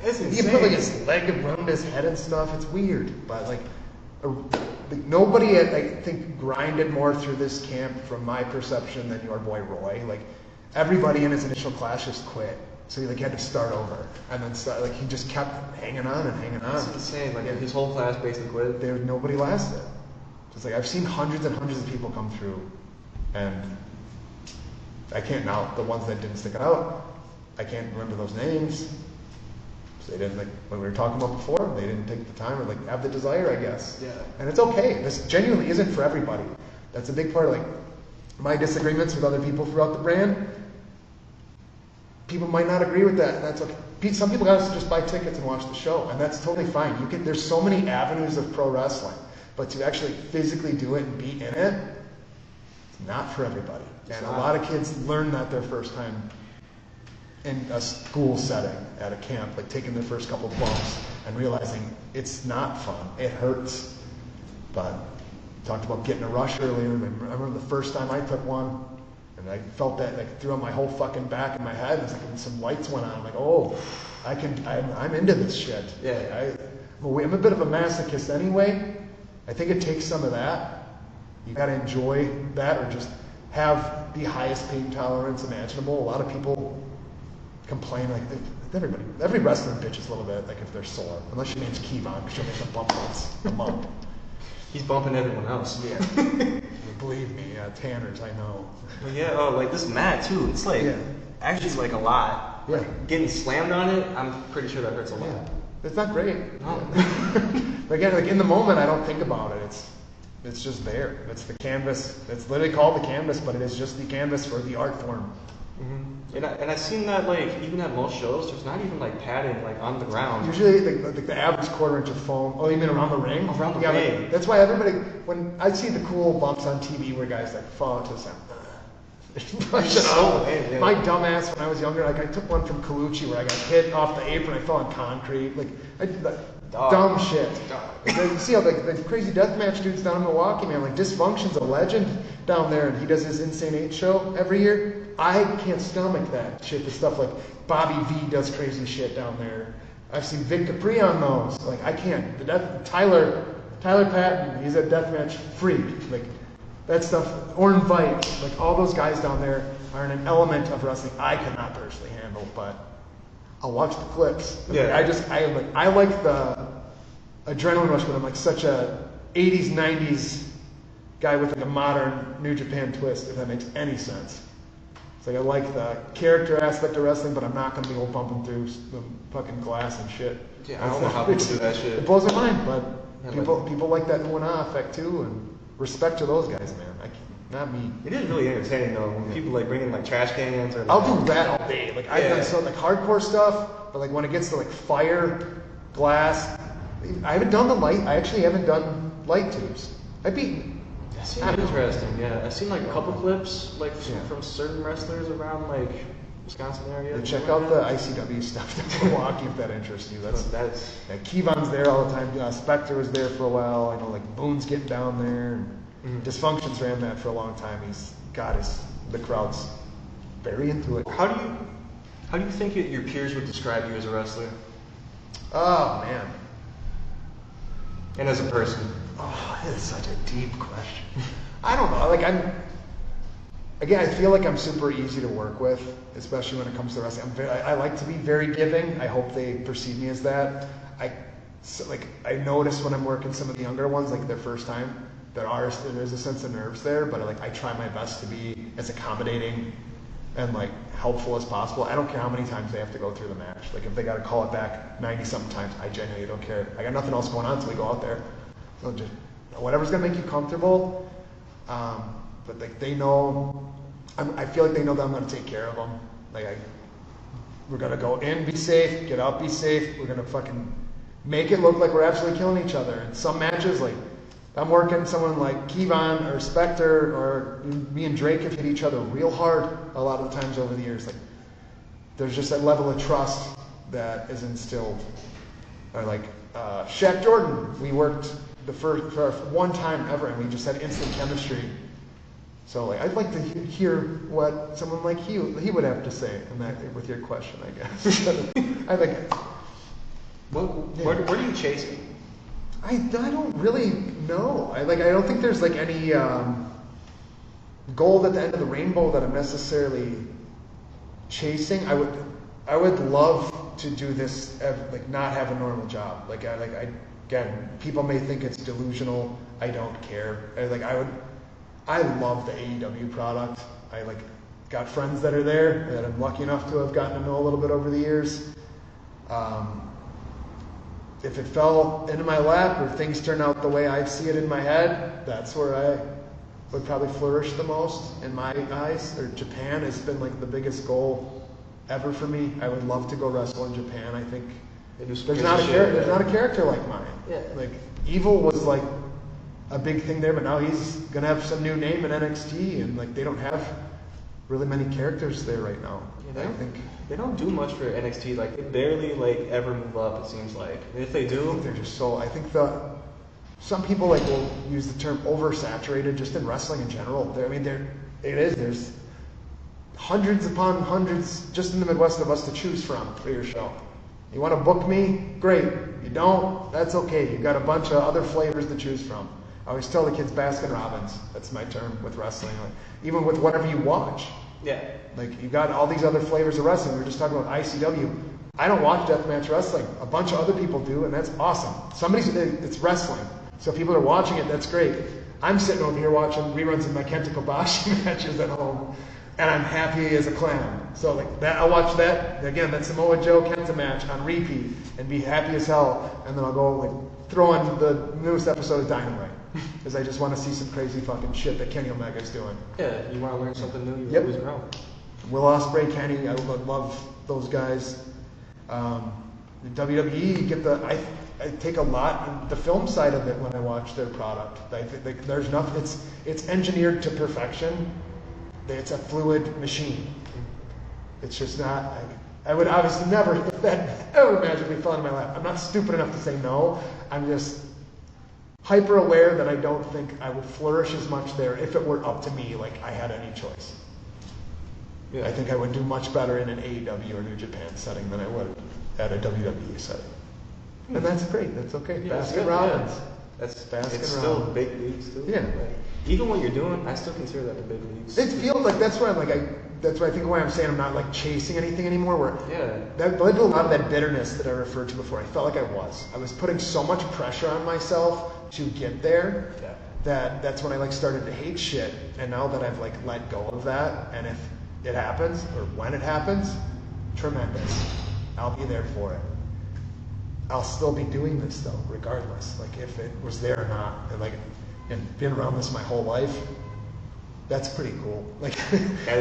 That's insane. He can put like his leg around his head and stuff. It's weird, but like nobody I think grinded more through this camp from my perception than your boy Roy. Like everybody in his initial class just quit. so he like had to start over, and then like he just kept hanging on and hanging on. That's insane. Like his whole class basically quit. Nobody lasted. Just like I've seen hundreds and hundreds of people come through, and I can't now. The ones that didn't stick it out, I can't remember those names. So they didn't, like when we were talking about before, they didn't take the time or like have the desire, I guess. Yeah. And it's okay. This genuinely isn't for everybody. That's a big part of like my disagreements with other people throughout the brand. People might not agree with that. That's okay. Some people got to just buy tickets and watch the show, and that's totally fine. There's so many avenues of pro wrestling, but to actually physically do it and be in it, it's not for everybody. And a lot of kids learn that their first time in a school setting, at a camp, like taking their first couple of bumps and realizing it's not fun. It hurts. But talked about getting a rush earlier. I remember the first time I took one, and I felt that like through my whole fucking back and my head. It's like when some lights went on. I'm like, oh, I'm into this shit. Yeah. I'm a bit of a masochist anyway. I think it takes some of that. You got to enjoy that, or just have the highest pain tolerance imaginable. A lot of people complain like every wrestler bitches a little bit, like if they're sore, unless your name's Kevon, because you'll make a bump once a month. He's bumping everyone else. Yeah. Believe me, Tanners, I know. Well, yeah, like this mat too. It's like actually like a lot. Yeah. Like, getting slammed on it, I'm pretty sure that hurts a lot. Yeah. It's not great. No. But again, like in the moment, I don't think about it. It's just there. It's the canvas. It's literally called the canvas, but it is just the canvas for the art form. Mm-hmm. And I've seen that like even at most shows, there's not even like padding like on the ground. Usually, the average quarter-inch of foam. Oh, you mean around the ring? Around the ring. Like, that's why everybody, when I see the cool bumps on TV where guys like fall into the sound. My dumbass when I was younger, like I took one from Colucci where I got hit off the apron, I fell on concrete. Like I did that dumb shit. Like, you see how the crazy deathmatch dudes down in Milwaukee, man, like Dysfunction's a legend down there, and he does his Insane 8 show every year. I can't stomach that shit. The stuff like Bobby V does crazy shit down there. I've seen Vic Capri on those. Like I can't. Tyler Patton, he's a deathmatch freak. Like that stuff. Orrin Vite, like all those guys down there are in an element of wrestling I cannot personally handle, but I'll watch the clips. Yeah. I like the adrenaline rush, but I'm like such a 80s, 90s guy with like a modern New Japan twist, if that makes any sense. It's like I like the character aspect of wrestling, but I'm not going to be bumping through the fucking glass and shit. Yeah, I don't know how people do that shit. It blows my mind, but people like that ooh-and-ah effect too, and respect to those guys, man. Not me. It is really entertaining though when people like bring in like trash cans or. Like, I'll do that all day. Like I've done some like hardcore stuff, but like when it gets to like fire, glass, I haven't done the light. I actually haven't done light tubes. That seems interesting. Yeah, I've seen like a couple clips like from certain wrestlers around like Wisconsin area. Check out the ICW stuff in Milwaukee if that interests you. That's Kevon's there all the time. Spectre was there for a while. I know like Boone's getting down there. Dysfunction's ran that for a long time. The crowd's very into it. How do you think your peers would describe you as a wrestler? Oh man. And as a person? Oh, that is such a deep question. I don't know. Like I feel like I'm super easy to work with, especially when it comes to wrestling. I like to be very giving. I hope they perceive me as that. I notice when I'm working some of the younger ones, like their first time, there is a sense of nerves there, but I try my best to be as accommodating and like helpful as possible. I don't care how many times they have to go through the match. Like if they got to call it back 90-something times, I genuinely don't care. I got nothing else going on until we go out there. So just whatever's gonna make you comfortable. But like they know, I feel like they know that I'm gonna take care of them. We're gonna go in, be safe, get out, be safe. We're gonna fucking make it look like we're absolutely killing each other. In some matches, like I'm working someone like Kevon or Spectre, or me and Drake have hit each other real hard a lot of the times over the years. Like there's just that level of trust that is instilled. Or like Shaq Jordan, we worked for one time ever, and we just had instant chemistry. So like I'd like to hear what someone like he would have to say in that with your question, I guess. I think. What are you chasing? I don't really know. I don't think there's like any goal at the end of the rainbow that I'm necessarily chasing. I would love to do this, like not have a normal job. Again, people may think it's delusional. I don't care. I love the AEW product. I got friends that are there that I'm lucky enough to have gotten to know a little bit over the years. If it fell into my lap or things turn out the way I see it in my head, that's where I would probably flourish the most in my eyes. Or Japan has been like the biggest goal ever for me. I would love to go wrestle in Japan. I think there's not a character like mine. Yeah. Like Evil was like a big thing there, but now he's gonna have some new name in NXT, and like they don't have really many characters there right now. I think they don't do much for NXT. Like they barely like ever move up. It seems like, and if they do, they're just so. I think some people like will use the term oversaturated just in wrestling in general. There's hundreds upon hundreds just in the Midwest of us to choose from for your show. You want to book me? Great. You don't? That's okay. You've got a bunch of other flavors to choose from. I always tell the kids Baskin Robbins. That's my term with wrestling. Like, even with whatever you watch. Yeah. Like you got all these other flavors of wrestling. We were just talking about ICW. I don't watch deathmatch wrestling. A bunch of other people do, and that's awesome. It's wrestling. So if people are watching it, that's great. I'm sitting over here watching reruns of my Kenta Kobashi matches at home, and I'm happy as a clown. So like that, I'll watch that again. That Samoa Joe Kenta match on repeat and be happy as hell. And then I'll go like throw on the newest episode of Dynamite because I just want to see some crazy fucking shit that Kenny Omega's doing. Yeah, you want to learn something new. You always grow. Will Ospreay, Kenny, I love those guys. WWE, I take a lot in the film side of it when I watch their product. I think there's nothing. It's engineered to perfection. It's a fluid machine. It's just not. I would obviously never, if that ever magically fell into my lap. I'm not stupid enough to say no. I'm just hyper aware that I don't think I would flourish as much there if it were up to me, like I had any choice. Yeah. I think I would do much better in an AEW or New Japan setting than I would at a WWE setting. And that's great. That's okay. Yeah, Baskin Robbins. Yeah. That's Baskin It's Robbins. still big leagues too. Yeah. Like, even what you're doing, I still consider that the big leagues. It feels like that's why that's why I think why I'm saying I'm not like chasing anything anymore. Where that led to a lot of that bitterness that I referred to before. I felt like I was putting so much pressure on myself to get there that's when I started to hate shit. And now that I've let go of that, and if it happens or when it happens, tremendous. I'll be there for it. I'll still be doing this though, regardless. If it was there or not, and been around this my whole life, that's pretty cool.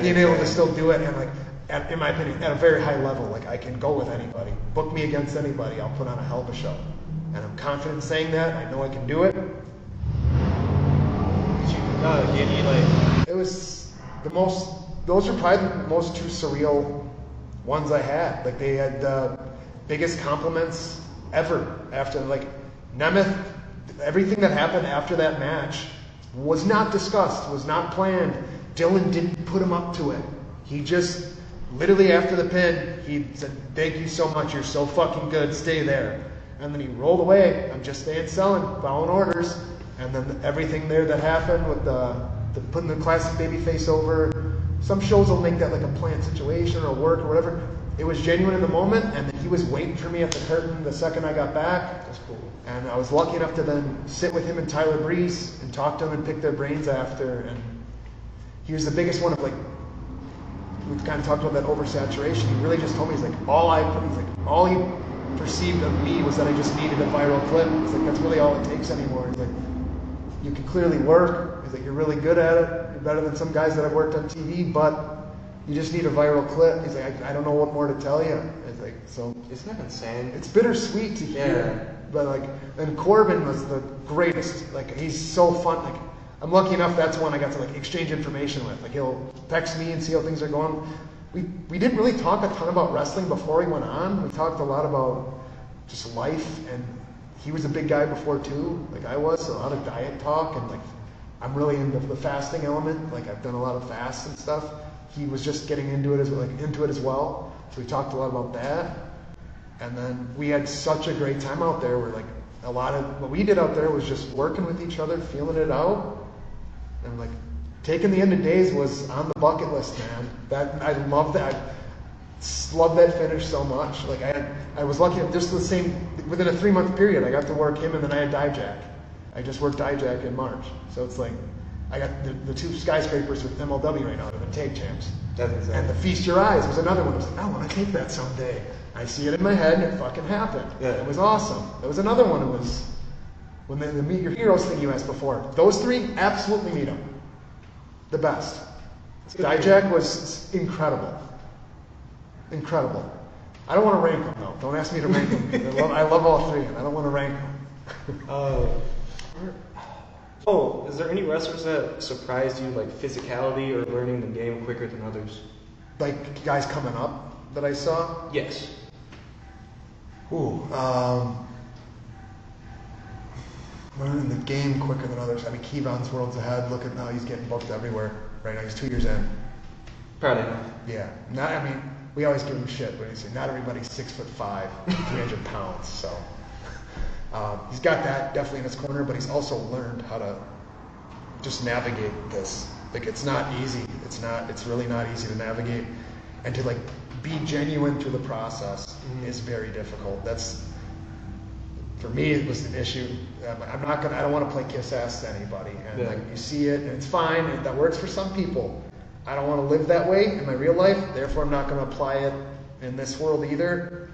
Being able to still do it and in my opinion, at a very high level. I can go with anybody, book me against anybody. I'll put on a hell of a show, and I'm confident in saying that. I know I can do it. It was the most. Those are probably the most two surreal ones I had. They had the biggest compliments ever after Nemeth. Everything that happened after that match was not discussed, was not planned. Dylan didn't put him up to it. He just literally after the pin, he said, "Thank you so much. You're so fucking good. Stay there." And then he rolled away. I'm just staying selling, following orders. And then everything there that happened with the putting the classic babyface over. Some shows will make that a planned situation or work or whatever. It was genuine in the moment, and he was waiting for me at the curtain the second I got back. That's cool. And I was lucky enough to then sit with him and Tyler Breeze and talk to him and pick their brains after. And he was the biggest one of we kind of talked about that oversaturation. He really just told me all he perceived of me was that I just needed a viral clip. He's that's really all it takes anymore. He's you can clearly work. He's you're really good at it. You're better than some guys that have worked on TV, but you just need a viral clip. He's I don't know what more to tell you. It's so. Isn't that insane? It's bittersweet to hear. But and Corbin was the greatest. He's so fun. I'm lucky enough that's one I got to exchange information with. He'll text me and see how things are going. We didn't really talk a ton about wrestling before he went on. We talked a lot about just life, and he was a big guy before too, I was. So a lot of diet talk, and I'm really into the fasting element. I've done a lot of fasts and stuff. He was just getting into it as well. So we talked a lot about that. And then we had such a great time out there where a lot of what we did out there was just working with each other, feeling it out. And taking the end of days was on the bucket list, man. That I love that. Love that finish so much. Like I was lucky. Just the same within a 3-month period, I got to work him, and then I had Dijak. I just worked Dijak in March, so it's like I got the 2 skyscrapers with MLW right now. They've been tag champs. That's insane. And the Feast Your Eyes was another one. I was like, I want to take that someday. I see it in my head, and it fucking happened. Yeah. It was awesome. There was another one. It was when the Meet Your Heroes thing you asked before. Those 3, absolutely meet them. The best. Dijak was incredible. Incredible. I don't want to rank them though. Don't ask me to rank them. I love all 3, and I don't want to rank them. Is there any wrestlers that surprised you, like physicality or learning the game quicker than others? Like guys coming up that I saw? Yes. Ooh, learning the game quicker than others. I mean, Kevon's worlds ahead. Look at now, he's getting booked everywhere right now. He's 2 years in. Proud of him. Yeah. We always give him shit, but he's not everybody's 6'5", 300 pounds. So he's got that definitely in his corner, but he's also learned how to just navigate this. Like it's not easy. It's really not easy to navigate, and to like be genuine through the process is very difficult. That's for me. It was an issue. I don't want to play kiss ass to anybody, and like you see it, and it's fine. And that works for some people. I don't want to live that way in my real life, therefore I'm not going to apply it in this world either.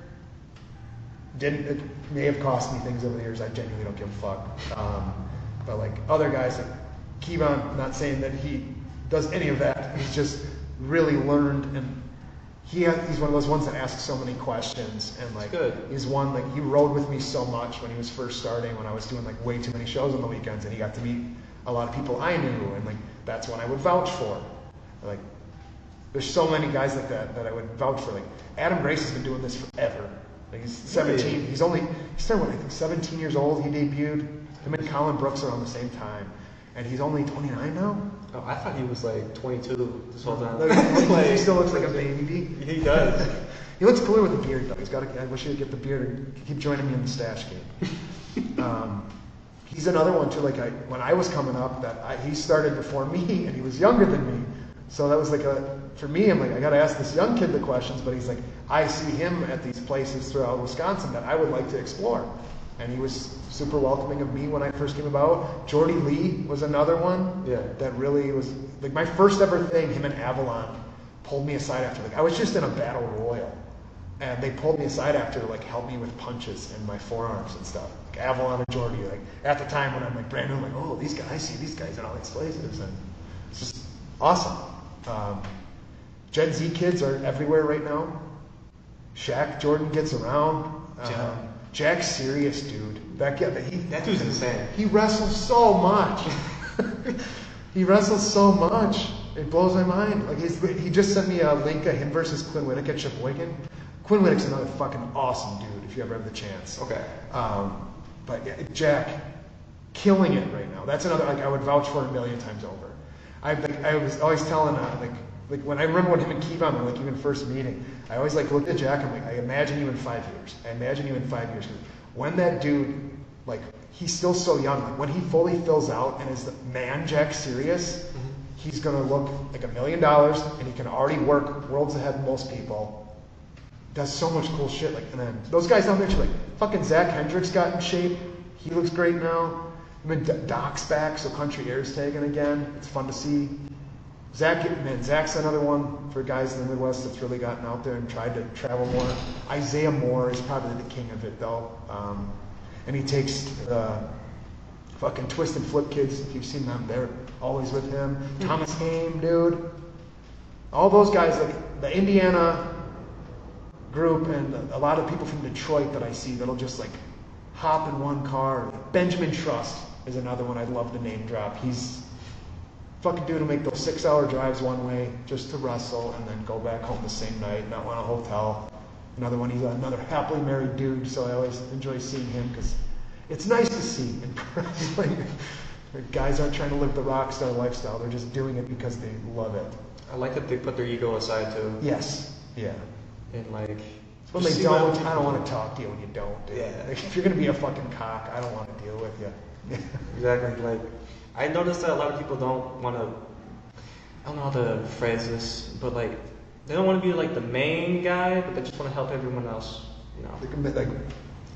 It may have cost me things over the years. I genuinely don't give a fuck. But like other guys, like Kevon, not saying that he does any of that. He's just really learned, and he's one of those ones that asks so many questions, and like he's one like he rode with me so much when he was first starting, when I was doing like way too many shows on the weekends, and he got to meet a lot of people I knew, and like that's one I would vouch for. Like, there's so many guys like that I would vouch for. Like, Adam Grace has been doing this forever. Like, he's 17. He started when I think 17 years old. He debuted. Him and Colin Brooks are on the same time, and he's only 29 now. Oh, I thought he was like 22 this whole time. He still looks like a baby. He does. He looks cooler with the beard though. I wish he would get the beard and keep joining me in the stash game. He's another one too. Like when I was coming up, he started before me, and he was younger than me. So that was like for me, I'm like, I got to ask this young kid the questions, but he's like, I see him at these places throughout Wisconsin that I would like to explore. And he was super welcoming of me when I first came about. Jordy Lee was another one that really was, like my first ever thing, him and Avalon pulled me aside after, like I was just in a battle royal. And they pulled me aside after to like help me with punches in my forearms and stuff. Like Avalon and Jordy, like at the time when I'm like brand new, I'm like, oh, these guys, I see these guys in all these places. And it's just awesome. Gen Z kids are everywhere right now. Shaq Jordan gets around. Jack's serious, dude. That dude's insane. He wrestles so much. He wrestles so much. It blows my mind. Like he just sent me a link of him versus Quinn Whittick at Sheboygan. Quinn Whittick's another fucking awesome dude if you ever have the chance. Okay. But yeah, Jack, killing it right now. That's another like I would vouch for a million times over. I was always telling like when I remember when him and Kevon were like even first meeting, I always like looked at Jack and I'm like, I imagine you in 5 years. I imagine you in 5 years. When that dude, like he's still so young, like when he fully fills out and is the man Jack serious, he's gonna look like $1 million and he can already work worlds ahead of most people. Does so much cool shit. Like, and then those guys down there too, like fucking Zach Hendricks got in shape. He looks great now. I mean, Doc's back, so Country Air's tagging again. It's fun to see. Zach's another one for guys in the Midwest that's really gotten out there and tried to travel more. Isaiah Moore is probably the king of it, though. And he takes fucking Twist and Flip kids. If you've seen them, they're always with him. Thomas Haim, dude. All those guys, like the Indiana group and a lot of people from Detroit that I see that'll just like hop in one car. Benjamin Trust is another one I'd love to name drop. He's fucking dude to make those 6-hour drives one way just to wrestle and then go back home the same night, not want a hotel. Another one, he's another happily married dude, so I always enjoy seeing him because it's nice to see in wrestling. Guys aren't trying to live the rock star lifestyle, they're just doing it because they love it. I like that they put their ego aside too. Yes, yeah. And like, when they don't, I don't want to talk to you when you don't, dude. Yeah. Like, if you're going to be a fucking cock, I don't want to deal with you. Exactly. Like, I noticed that a lot of people don't want to, I don't know how to phrase this, but like, They don't want to be like the main guy, but they just want to help everyone else. You know. They can be, like,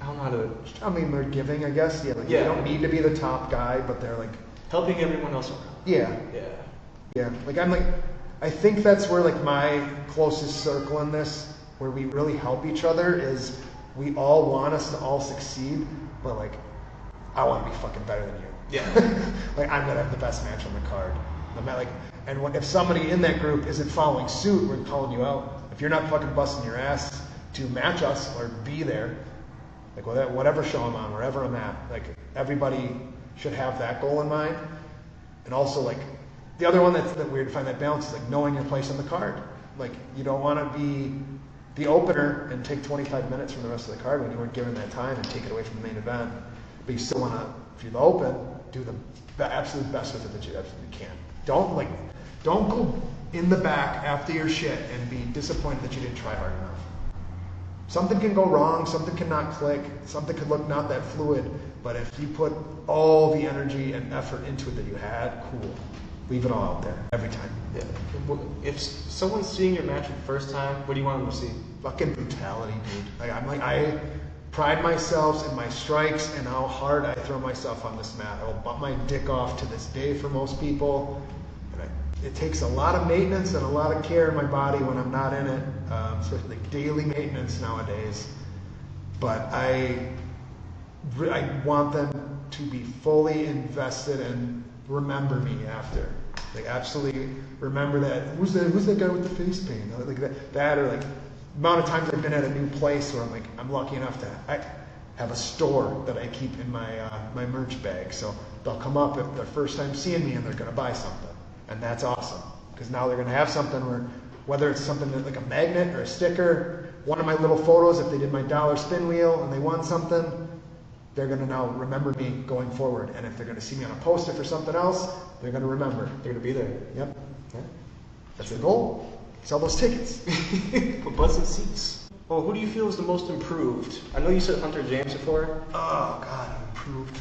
I don't know how to. I mean, they're giving, I guess. Yeah, like, Yeah. They don't need to be the top guy, but they're like Helping everyone else around. yeah. Yeah. Like I think that's where like my closest circle in this, where we really help each other, is we all want us to all succeed, but like I want to be fucking better than you. Yeah. Like I'm gonna have the best match on the card. If somebody in that group isn't following suit, we're calling you out. If you're not fucking busting your ass to match us or be there, like whatever show I'm on, wherever I'm at, like everybody should have that goal in mind. And also like the other one that's weird to find that balance is like knowing your place on the card. Like you don't want to be the opener and take 25 minutes from the rest of the card when you weren't given that time and take it away from the main event. But you still want to, if you're the open, do the absolute best with it that you absolutely can. Don't go in the back after your shit and be disappointed that you didn't try hard enough. Something can go wrong, something cannot click, something could look not that fluid, but if you put all the energy and effort into it that you had, cool. Leave it all out there, every time. Yeah. If someone's seeing your match for the first time, what do you want them to see? Fucking brutality, dude. I pride myself in my strikes and how hard I throw myself on this mat. I will butt my dick off to this day for most people. It takes a lot of maintenance and a lot of care in my body when I'm not in it, especially like daily maintenance nowadays. But I want them to be fully invested and remember me after. Like absolutely remember that. Who's that guy with the face paint? Like that or like amount of times I've been at a new place where I'm lucky enough to I have a store that I keep in my merch bag. So they'll come up if their first time seeing me and they're gonna buy something. And that's awesome, because now they're going to have something where, whether it's something like a magnet or a sticker, one of my little photos, if they did my dollar spin wheel and they won something, they're going to now remember me going forward. And if they're going to see me on a poster for something else, they're going to remember. They're going to be there. Yep. Yeah. That's the goal. Sell those tickets. For butts and seats. Well, who do you feel is the most improved? I know you said Hunter James before. Oh, God, improved.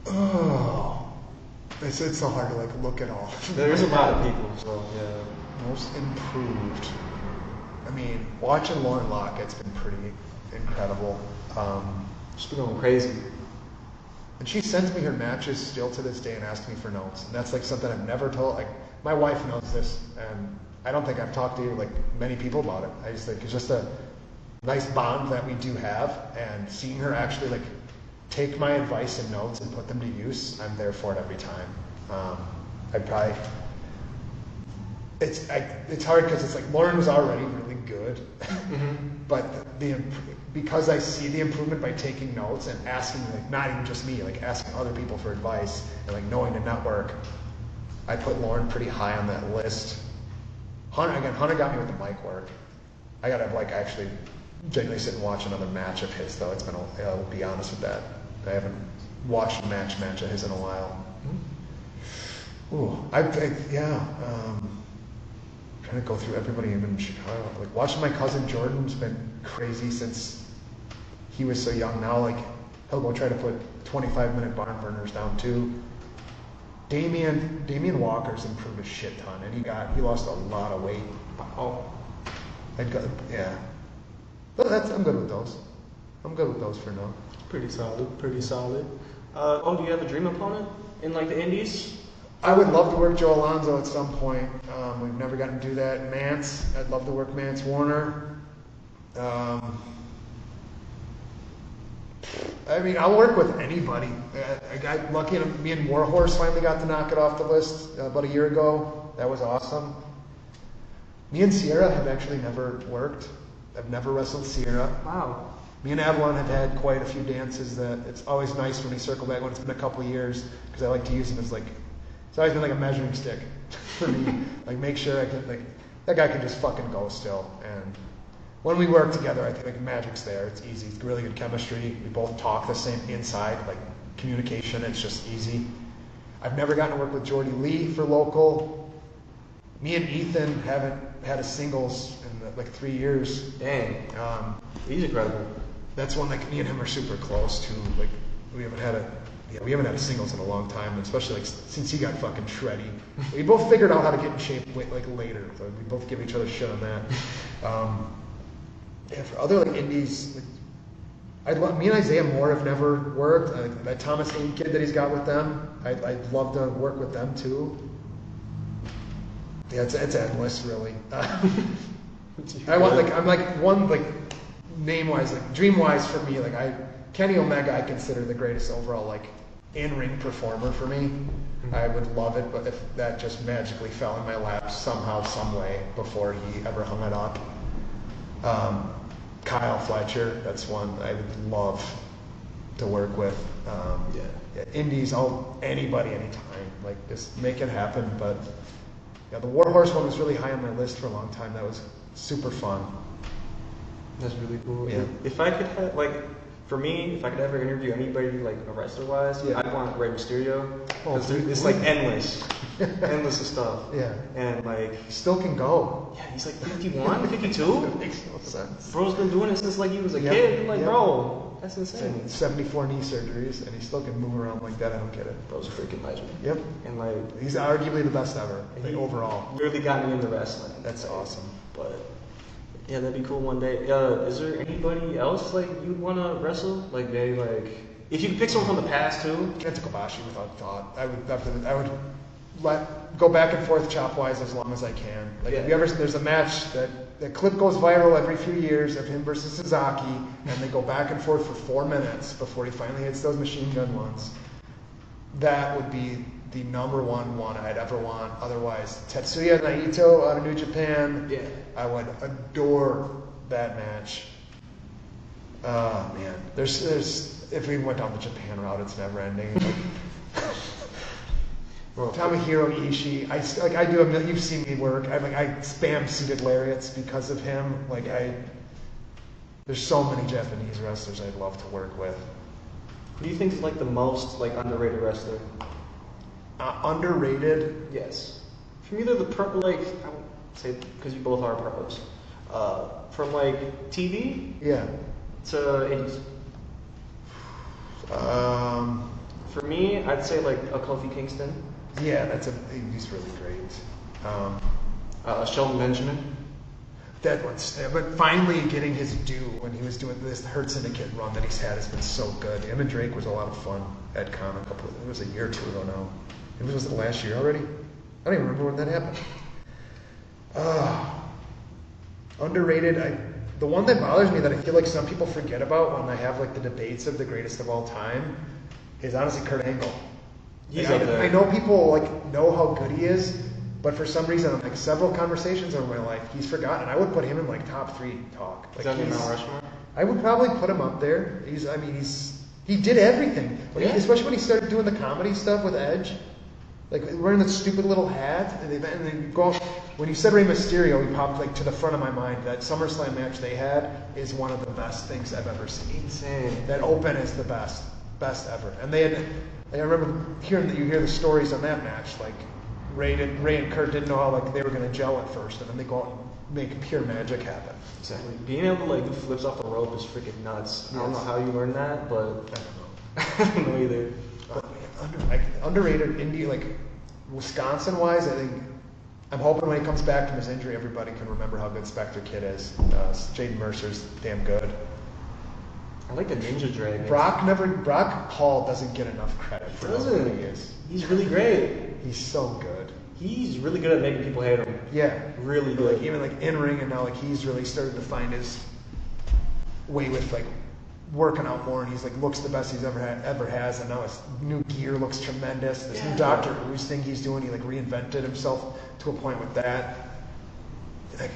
Oh. It's so hard to like look at all. There's a lot of people, so yeah. Most improved. I mean, watching Lauren Lockett's been pretty incredible. She's been going crazy. And she sends me her matches still to this day and asks me for notes. And that's like something I've never told. Like my wife knows this, and I don't think I've talked to like many people about it. I just think it's just a nice bond that we do have, and seeing her actually like take my advice and notes and put them to use, I'm there for it every time. It's hard because it's like Lauren was already really good, but because I see the improvement by taking notes and asking, like not even just me, like asking other people for advice and like knowing the network, I put Lauren pretty high on that list. Hunter got me with the mic work. I gotta like actually genuinely sit and watch another match of his though. I'll be honest with that. I haven't watched a match of his in a while. Ooh, trying to go through everybody even in Chicago. Like watching my cousin Jordan's been crazy since he was so young. Now like he'll go try to put 25-minute barn burners down too. Damian Walker's improved a shit ton, and he lost a lot of weight. Oh, yeah. But I'm good with those. I'm good with those for now. pretty solid. Do you have a dream opponent in like the indies? I would love to work Joe Alonzo at some point. We've never gotten to do that. Mance, I'd love to work Mance Warner. I mean, I'll work with anybody. I got lucky enough, me and Warhorse finally got to knock it off the list about a year ago. That was awesome. Me and Sierra have actually never worked. I've never wrestled Sierra. Wow. Me and Avalon have had quite a few dances that it's always nice when we circle back when it's been a couple of years, because I like to use them as like, it's always been like a measuring stick for me. Like make sure I can, like, that guy can just fucking go still. And when we work together, I think like magic's there. It's easy. It's really good chemistry. We both talk the same inside, like communication. It's just easy. I've never gotten to work with Jordy Lee for local. Me and Ethan haven't had a singles in like 3 years. Dang. He's incredible. That's one like me and him are super close to. Like we haven't had a singles in a long time, especially like since he got fucking shreddy. We both figured out how to get in shape like later, so we both give each other shit on that. Yeah, for other like indies, like, me and Isaiah Moore have never worked. That Thomas Aid kid that he's got with them, I'd love to work with them too. Yeah, it's endless, really. I'm like one like name wise, like dream wise for me, like Kenny Omega I consider the greatest overall like in-ring performer for me. I would love it, but if that just magically fell in my lap somehow, some way before he ever hung it up. Kyle Fletcher, that's one I would love to work with. Yeah, indies, anybody, anytime. Like, just make it happen. But yeah, the Warhorse one was really high on my list for a long time. That was super fun. That's really cool. Yeah. If I could have, like, for me, if I could ever interview anybody, like, a wrestler-wise, Yeah. I'd want Rey Mysterio. Oh, Because it's, like, endless. Endless of stuff. Yeah. And, like... Still can go. Yeah, he's, like, 51, 52? That makes no sense. Bro's been doing it since, like, he was a Yep. kid. Like, Yep. bro, that's insane. 74 knee surgeries, and he still can move around like that. I don't get it. Bro's a freaking legend. Yep. And, like... He's arguably the best ever, like, he overall. Really got me into wrestling. That's awesome. But... yeah, that'd be cool one day. Is there anybody else like you'd want to wrestle? Like maybe like if you could pick someone from the past too. Kenta Kobashi without thought. I would go back and forth chop wise as long as I can. Like if you ever there's a match that the clip goes viral every few years of him versus Sasaki, and they go back and forth for 4 minutes before he finally hits those machine gun ones. That would be the number one I'd ever want. Otherwise, Tetsuya Naito out of New Japan. Yeah. I would adore that match. Oh man, there's if we went down the Japan route, it's never ending. Like, Tomohiro Ishii, I do you've seen me work. I spam seated lariats because of him. There's so many Japanese wrestlers I'd love to work with. Who do you think is like the most like underrated wrestler? Underrated? Yes. From either the pro, like I would say because you both are pros. From like TV Yeah. to indies. For me, I'd say like a Kofi Kingston. Yeah, he's really great. Shelton Benjamin. That one's, but finally getting his due when he was doing this Hurt Syndicate run that he's had has been so good. Him and Drake was a lot of fun at Con it was a year or two ago now. Was it last year already? I don't even remember when that happened. Underrated. The one that bothers me that I feel like some people forget about when I have like the debates of the greatest of all time is honestly Kurt Angle. He's up there. I know people like know how good he is, but for some reason, like several conversations over my life, he's forgotten. I would put him in like top 3 talk. Like, Is that Mount Rushmore? I would probably put him up there. He did everything. Especially when he started doing the comedy stuff with Edge. Like wearing that stupid little hat, and then go. When you said Rey Mysterio, he popped like to the front of my mind. That SummerSlam match they had is one of the best things I've ever seen. Insane. That open is the best ever. And they had. I remember hearing that you hear the stories on that match. Like Ray and Kurt didn't know how like they were going to gel at first, and then they go out and make pure magic happen. Exactly. Being able to like do flips off the rope is freaking nuts. I don't know how you learned that, but I don't know either. Underrated indie, like Wisconsin wise, I think I'm hoping when he comes back from his injury, everybody can remember how good Spectre Kid is. Jaden Mercer's damn good. I like the Ninja Dragon. Brock Hall doesn't get enough credit for how good he is. He's really great. He's so good. He's really good at making people hate him. Yeah, Really good. like even like in ring, and now like he's really started to find his way with like working out more, and he's like looks the best he's ever has, and now his new gear looks tremendous. This new Doctor Who's thing he's doing, he like reinvented himself to a point with that. Like,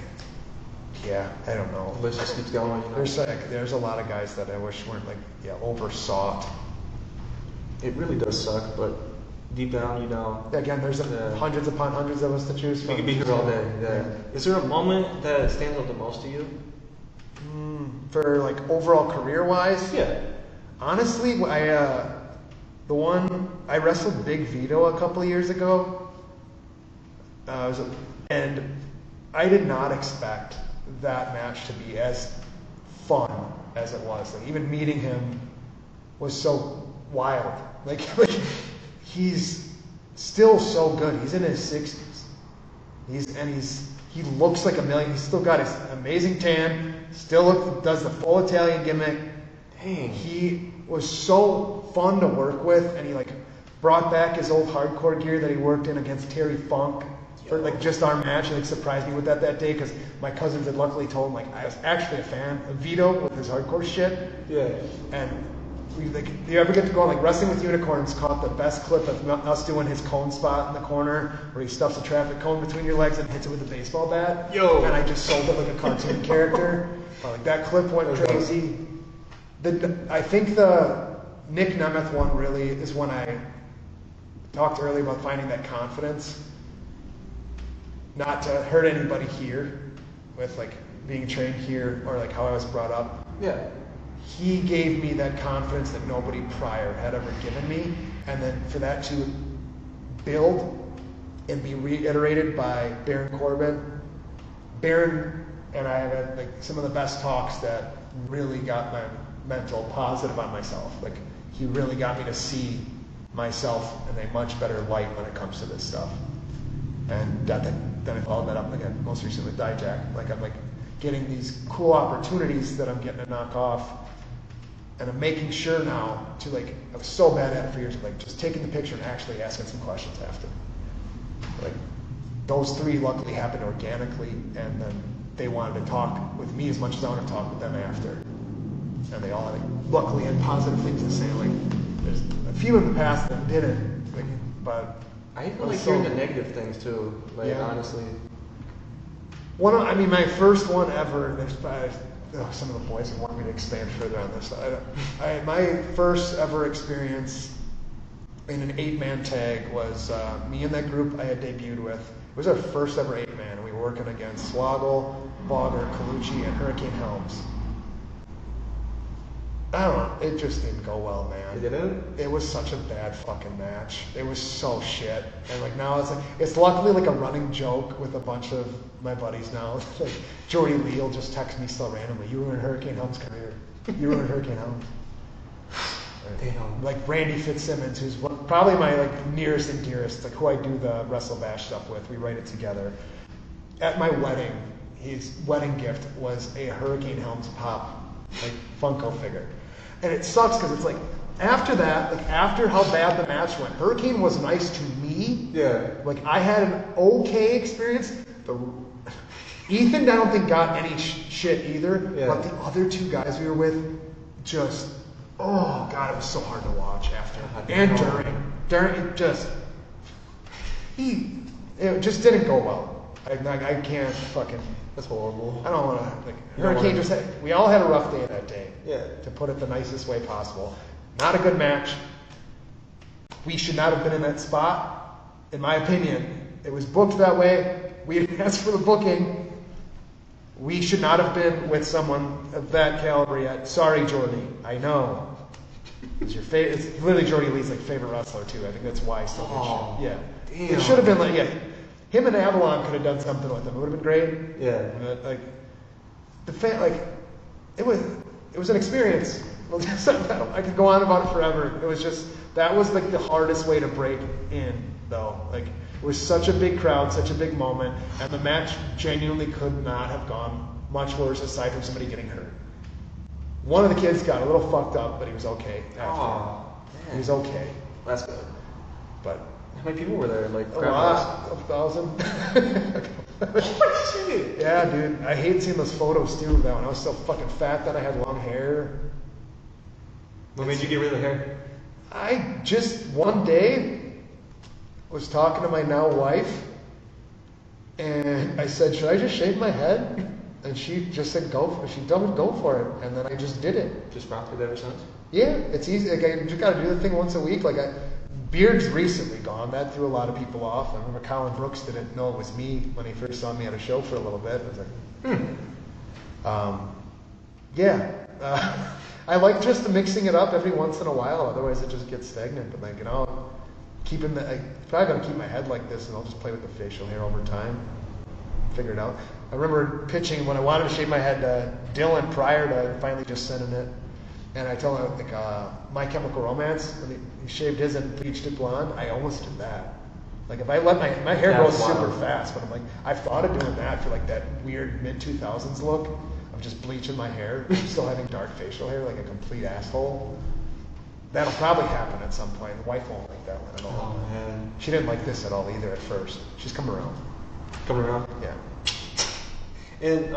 yeah, I don't know. The list just keeps going. You know? There's a lot of guys that I wish weren't like oversought. It really does suck, but deep down, you know. Again, there's hundreds upon hundreds of us to choose from. We could be here all day. Yeah. Is there a moment that stands out the most to you? For like overall career wise? Yeah. Honestly, I wrestled Big Vito a couple of years ago. And I did not expect that match to be as fun as it was. Like even meeting him was so wild. Like he's still so good. He's in his 60s. He looks like a million. He's still got his amazing tan. Still does the full Italian gimmick. Dang. He was so fun to work with, and he like brought back his old hardcore gear that he worked in against Terry Funk for like just our match. He like surprised me with that day because my cousins had luckily told him like I was actually a fan of Vito with his hardcore shit. Yeah. And we like, do you ever get to go on like Wrestling with Unicorns? Caught the best clip of us doing his cone spot in the corner where he stuffs a traffic cone between your legs and hits it with a baseball bat. Yo. And I just sold it like a cartoon character. Like that clip went crazy. I think the Nick Nemeth one really is when I talked earlier about finding that confidence. Not to hurt anybody here with like being trained here or like how I was brought up. Yeah. He gave me that confidence that nobody prior had ever given me. And then for that to build and be reiterated by Baron Corbin. Baron and I have had like some of the best talks that really got my mental positive on myself. Like he really got me to see myself in a much better light when it comes to this stuff. And then I followed that up again most recently with Dijak. Like I'm like getting these cool opportunities that I'm getting to knock off. And I'm making sure now to like, I was so bad at it for years, of like just taking the picture and actually asking some questions after. Like those three luckily happened organically, and then they wanted to talk with me as much as I wanted to talk with them after. And they all like, luckily had positive things to say. Like there's a few in the past that didn't, like, but I even like hearing the negative things too. Like honestly, my first one ever. Some of the boys want me to expand further on this. My first ever experience in an 8-man tag was me and that group I had debuted with. It was our first ever 8-man, and we were working against Swoggle, Bogger, Colucci, and Hurricane Helms. I don't know, it just didn't go well, man. It didn't? It was such a bad fucking match. It was so shit. And like now it's luckily like a running joke with a bunch of my buddies now. Like Jordy Lee will just text me so randomly, "You ruined Hurricane Helms' career. You ruined Hurricane Helms." Damn. Like Randy Fitzsimmons, who's probably my like nearest and dearest, like who I do the Wrestle Bash stuff with. We write it together. At my wedding, his wedding gift was a Hurricane Helms pop, like Funko figure. And it sucks because it's like after that, like after how bad the match went, Hurricane was nice to me. Yeah. Like I had an okay experience. Ethan, I don't think got any shit either. Yeah. But the other two guys we were with, just oh god, it was so hard to watch after and during it just just didn't go well. I can't fucking. That's horrible. I don't want to like Hurricane just had. We all had a rough day that day. Yeah. To put it the nicest way possible. Not a good match. We should not have been in that spot, in my opinion. It was booked that way. We didn't ask for the booking. We should not have been with someone of that caliber yet. Sorry, Jordy. I know. It's your favorite. It's literally Jordy Lee's like favorite wrestler too. I think that's why he's so good. Yeah. Damn. It should have been like him and Avalon could have done something with him. It would have been great. Yeah. But, like it was an experience. I could go on about it forever. It was just that was like the hardest way to break in though. Like it was such a big crowd, such a big moment, and the match genuinely could not have gone much worse aside from somebody getting hurt. One of the kids got a little fucked up, but he was okay after. He was okay. That's good. But how many people were there? Like a lot, 1,000. Yeah, dude. I hate seeing those photos too. That when I was so fucking fat, then I had long hair. What made you get rid of the hair? I just one day was talking to my now wife, and I said, "Should I just shave my head?" And she just said, "Go for it." She told me, "Go for it," and then I just did it. Just rocked it ever since. Yeah, it's easy. Like I just got to do the thing once a week. Beard's recently gone. That threw a lot of people off. I remember Colin Brooks didn't know it was me when he first saw me at a show for a little bit. I was like, I like just mixing it up every once in a while. Otherwise, it just gets stagnant. But keeping probably gonna keep my head like this, and I'll just play with the facial hair over time. Figure it out. I remember pitching when I wanted to shave my head to Dylan prior to finally just sending it, and I told him My Chemical Romance, when he shaved his and bleached it blonde, I almost did that. Like if I let my hair grow super fast, but I'm like, I've thought of doing that for like that weird mid-2000s look of just bleaching my hair, still having dark facial hair like a complete asshole. That'll probably happen at some point. The wife won't like that one at all. Oh man. She didn't like this at all either at first. She's come around. Coming around? Yeah. And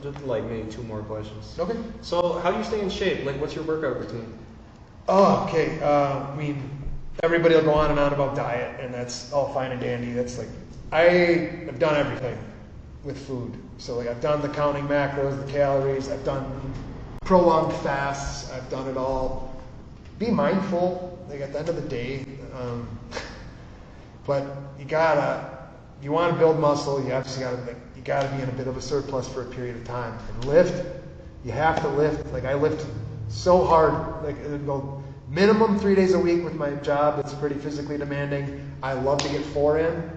just like maybe 2 more questions. Okay. So how do you stay in shape? Like what's your workout routine? Oh, okay. I mean, everybody will go on and on about diet, and that's all fine and dandy. That's like, I have done everything with food. So like I've done the counting macros, the calories, I've done prolonged fasts, I've done it all. Be mindful, like at the end of the day, but you want to build muscle, you obviously you gotta be in a bit of a surplus for a period of time. And lift, you have to lift. Like I lift so hard, like it'd go minimum 3 days a week with my job. It's pretty physically demanding. I love to get 4 in.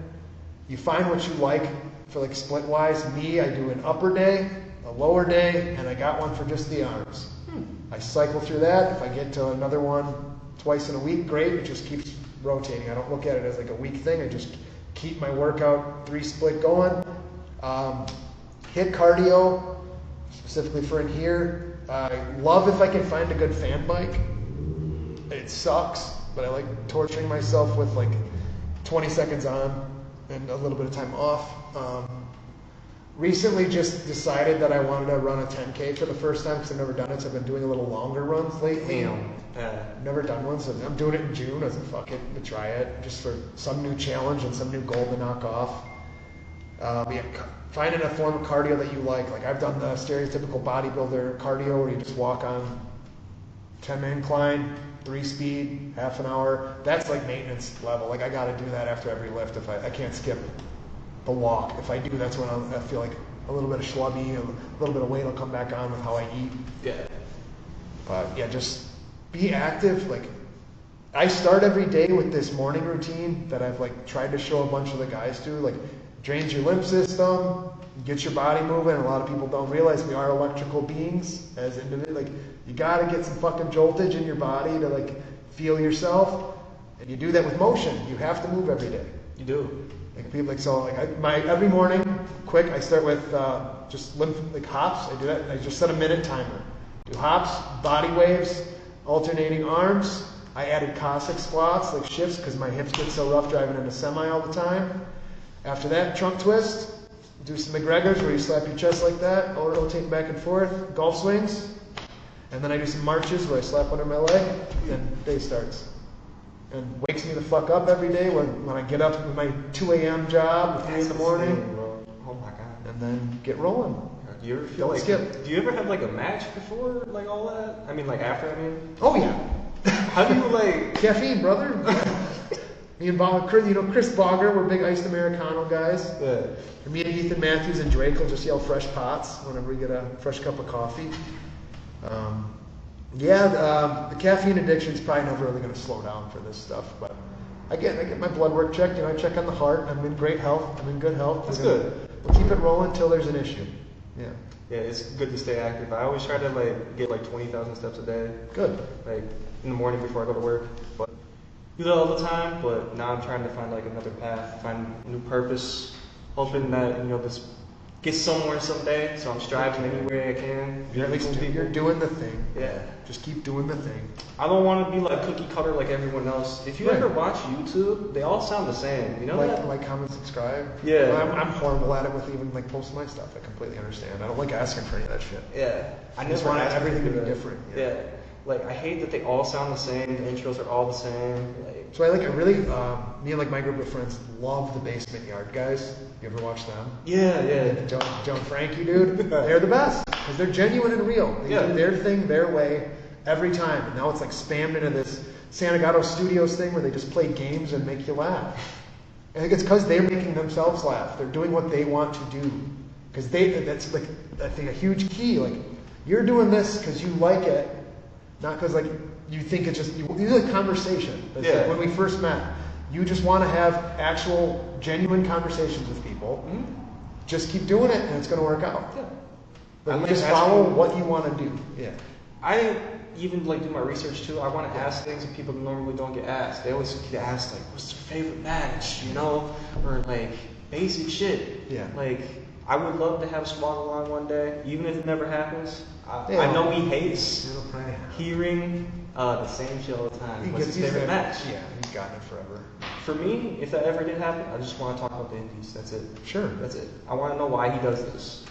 You find what you like for like split wise. Me, I do an upper day, a lower day, and I got one for just the arms. I cycle through that. If I get to another one twice in a week, great. It just keeps rotating. I don't look at it as like a week thing. I just keep my workout 3 split going. Hit cardio, specifically for in here. I love if I can find a good fan bike. It sucks, but I like torturing myself with like 20 seconds on and a little bit of time off. Recently just decided that I wanted to run a 10K for the first time because I've never done it, so I've been doing a little longer runs lately. I've never done one, so I'm doing it in June as a fuck it to try it, just for some new challenge and some new goal to knock off. Finding a form of cardio that you like. Like I've done the stereotypical bodybuilder cardio where you just walk on 10 incline, 3 speed, half an hour. That's like maintenance level. Like I got to do that after every lift. If I can't skip the walk. If I do, that's when I feel like a little bit of schlubby, a little bit of weight will come back on with how I eat. Yeah. But yeah, just be active. Like I start every day with this morning routine that I've like tried to show a bunch of the guys to. Like drains your lymph system, gets your body moving. A lot of people don't realize we are electrical beings as individuals. Like you gotta get some fucking joltage in your body to like feel yourself, and you do that with motion. You have to move every day. You do. Like people like so like every morning, quick. I start with just like hops. I do that. I just set a minute timer. Do hops, body waves, alternating arms. I added Cossack squats, like shifts, because my hips get so rough driving in a semi all the time. After that, trunk twist. Do some McGregors where you slap your chest like that, or rotate back and forth. Golf swings. And then I do some marches where I slap under my leg, and day starts. And wakes me the fuck up every day when I get up with my 2 a.m. job, 3 in the morning. Insane, bro. Oh my god. And then get rolling. Do you ever feel like skip. Do you ever have like a match before like all that? I mean like after, I mean? Oh yeah. How do you like caffeine, brother? Me and Bob, Chris Bogger, we're big iced Americano guys. Yeah. And me and Ethan Matthews and Drake will just yell fresh pots whenever we get a fresh cup of coffee. The caffeine addiction is probably never really going to slow down for this stuff. But I get my blood work checked. I check on the heart. I'm in great health. I'm in good health. That's good. We'll keep it rolling until there's an issue. Yeah. Yeah, it's good to stay active. I always try to like get like 20,000 steps a day. Good. Like in the morning before I go to work. But do that all the time. But now I'm trying to find like another path, find a new purpose, hoping that this get somewhere someday. So I'm striving any way I can. You're doing the thing. Yeah. Just keep doing the thing. I don't want to be like cookie cutter like everyone else. If you ever watch YouTube, they all sound the same. You know that? Like, comment, subscribe. Yeah. I'm horrible at it with even like posting my stuff. I completely understand. I don't like asking for any of that shit. Yeah. I just want everything to be different. Yeah. Like I hate that they all sound the same. The intros are all the same. So I really, me and like my group of friends love the Basement Yard guys. You ever watch them? Yeah. Joe and Frankie, dude. They're the best because they're genuine and real. They do their thing their way every time. And now it's like spammed into this Santa Gato Studios thing where they just play games and make you laugh. I think it's because they're making themselves laugh. They're doing what they want to do. Because that's like, I think a huge key. Like, you're doing this because you like it, not because like you think it's just, you like conversation. Like when we first met, you just want to have actual, genuine conversations with people. Mm-hmm. Just keep doing it and it's going to work out. Yeah. But just follow what you want to do. Yeah. even like do my research too. I want to ask things that people normally don't get asked. They always get asked like, "What's your favorite match?" You know, or like basic shit. Yeah. Like I would love to have Swoggle on one day, even if it never happens. I know he hates hearing the same shit all the time. He What's gets his favorite match? Yeah, he's gotten it forever. For me, if that ever did happen, I just want to talk about the indies. That's it. Sure. That's it. I want to know why he does this.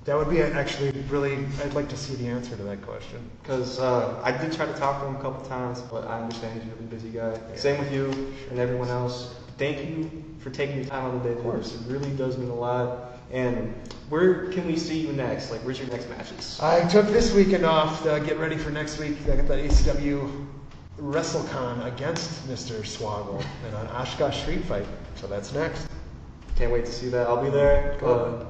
That would be actually really, I'd like to see the answer to that question. Because I did try to talk to him a couple times, but I understand he's a really busy guy. Yeah. Same with you and everyone else. Thank you for taking your time on the day to do this. It really does mean a lot. And where can we see you next? Like, where's your next matches? I took this weekend off to get ready for next week. I got the ACW WrestleCon against Mr. Swoggle and an Oshkosh Street Fight. So that's next. Can't wait to see that. I'll be there,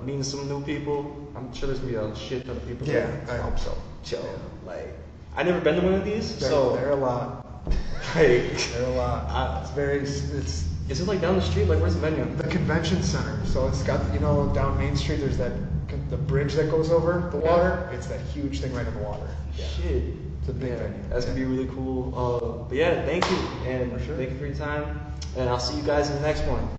meeting some new people. I'm sure there's gonna be a shit ton of people Yeah, there. I hope so. Chill. Yeah. Like, I've never been to one of these, so They're a lot. like, They're a lot. It's is it like down the street? Like, where's the venue? the convention center. So it's got, you know, down Main Street, there's the bridge that goes over the water. It's that huge thing right in the water. Yeah. Shit. It's a big Yeah, venue. that's gonna be really cool. But yeah, thank you, and For sure. thank you for your time. And I'll see you guys in the next one.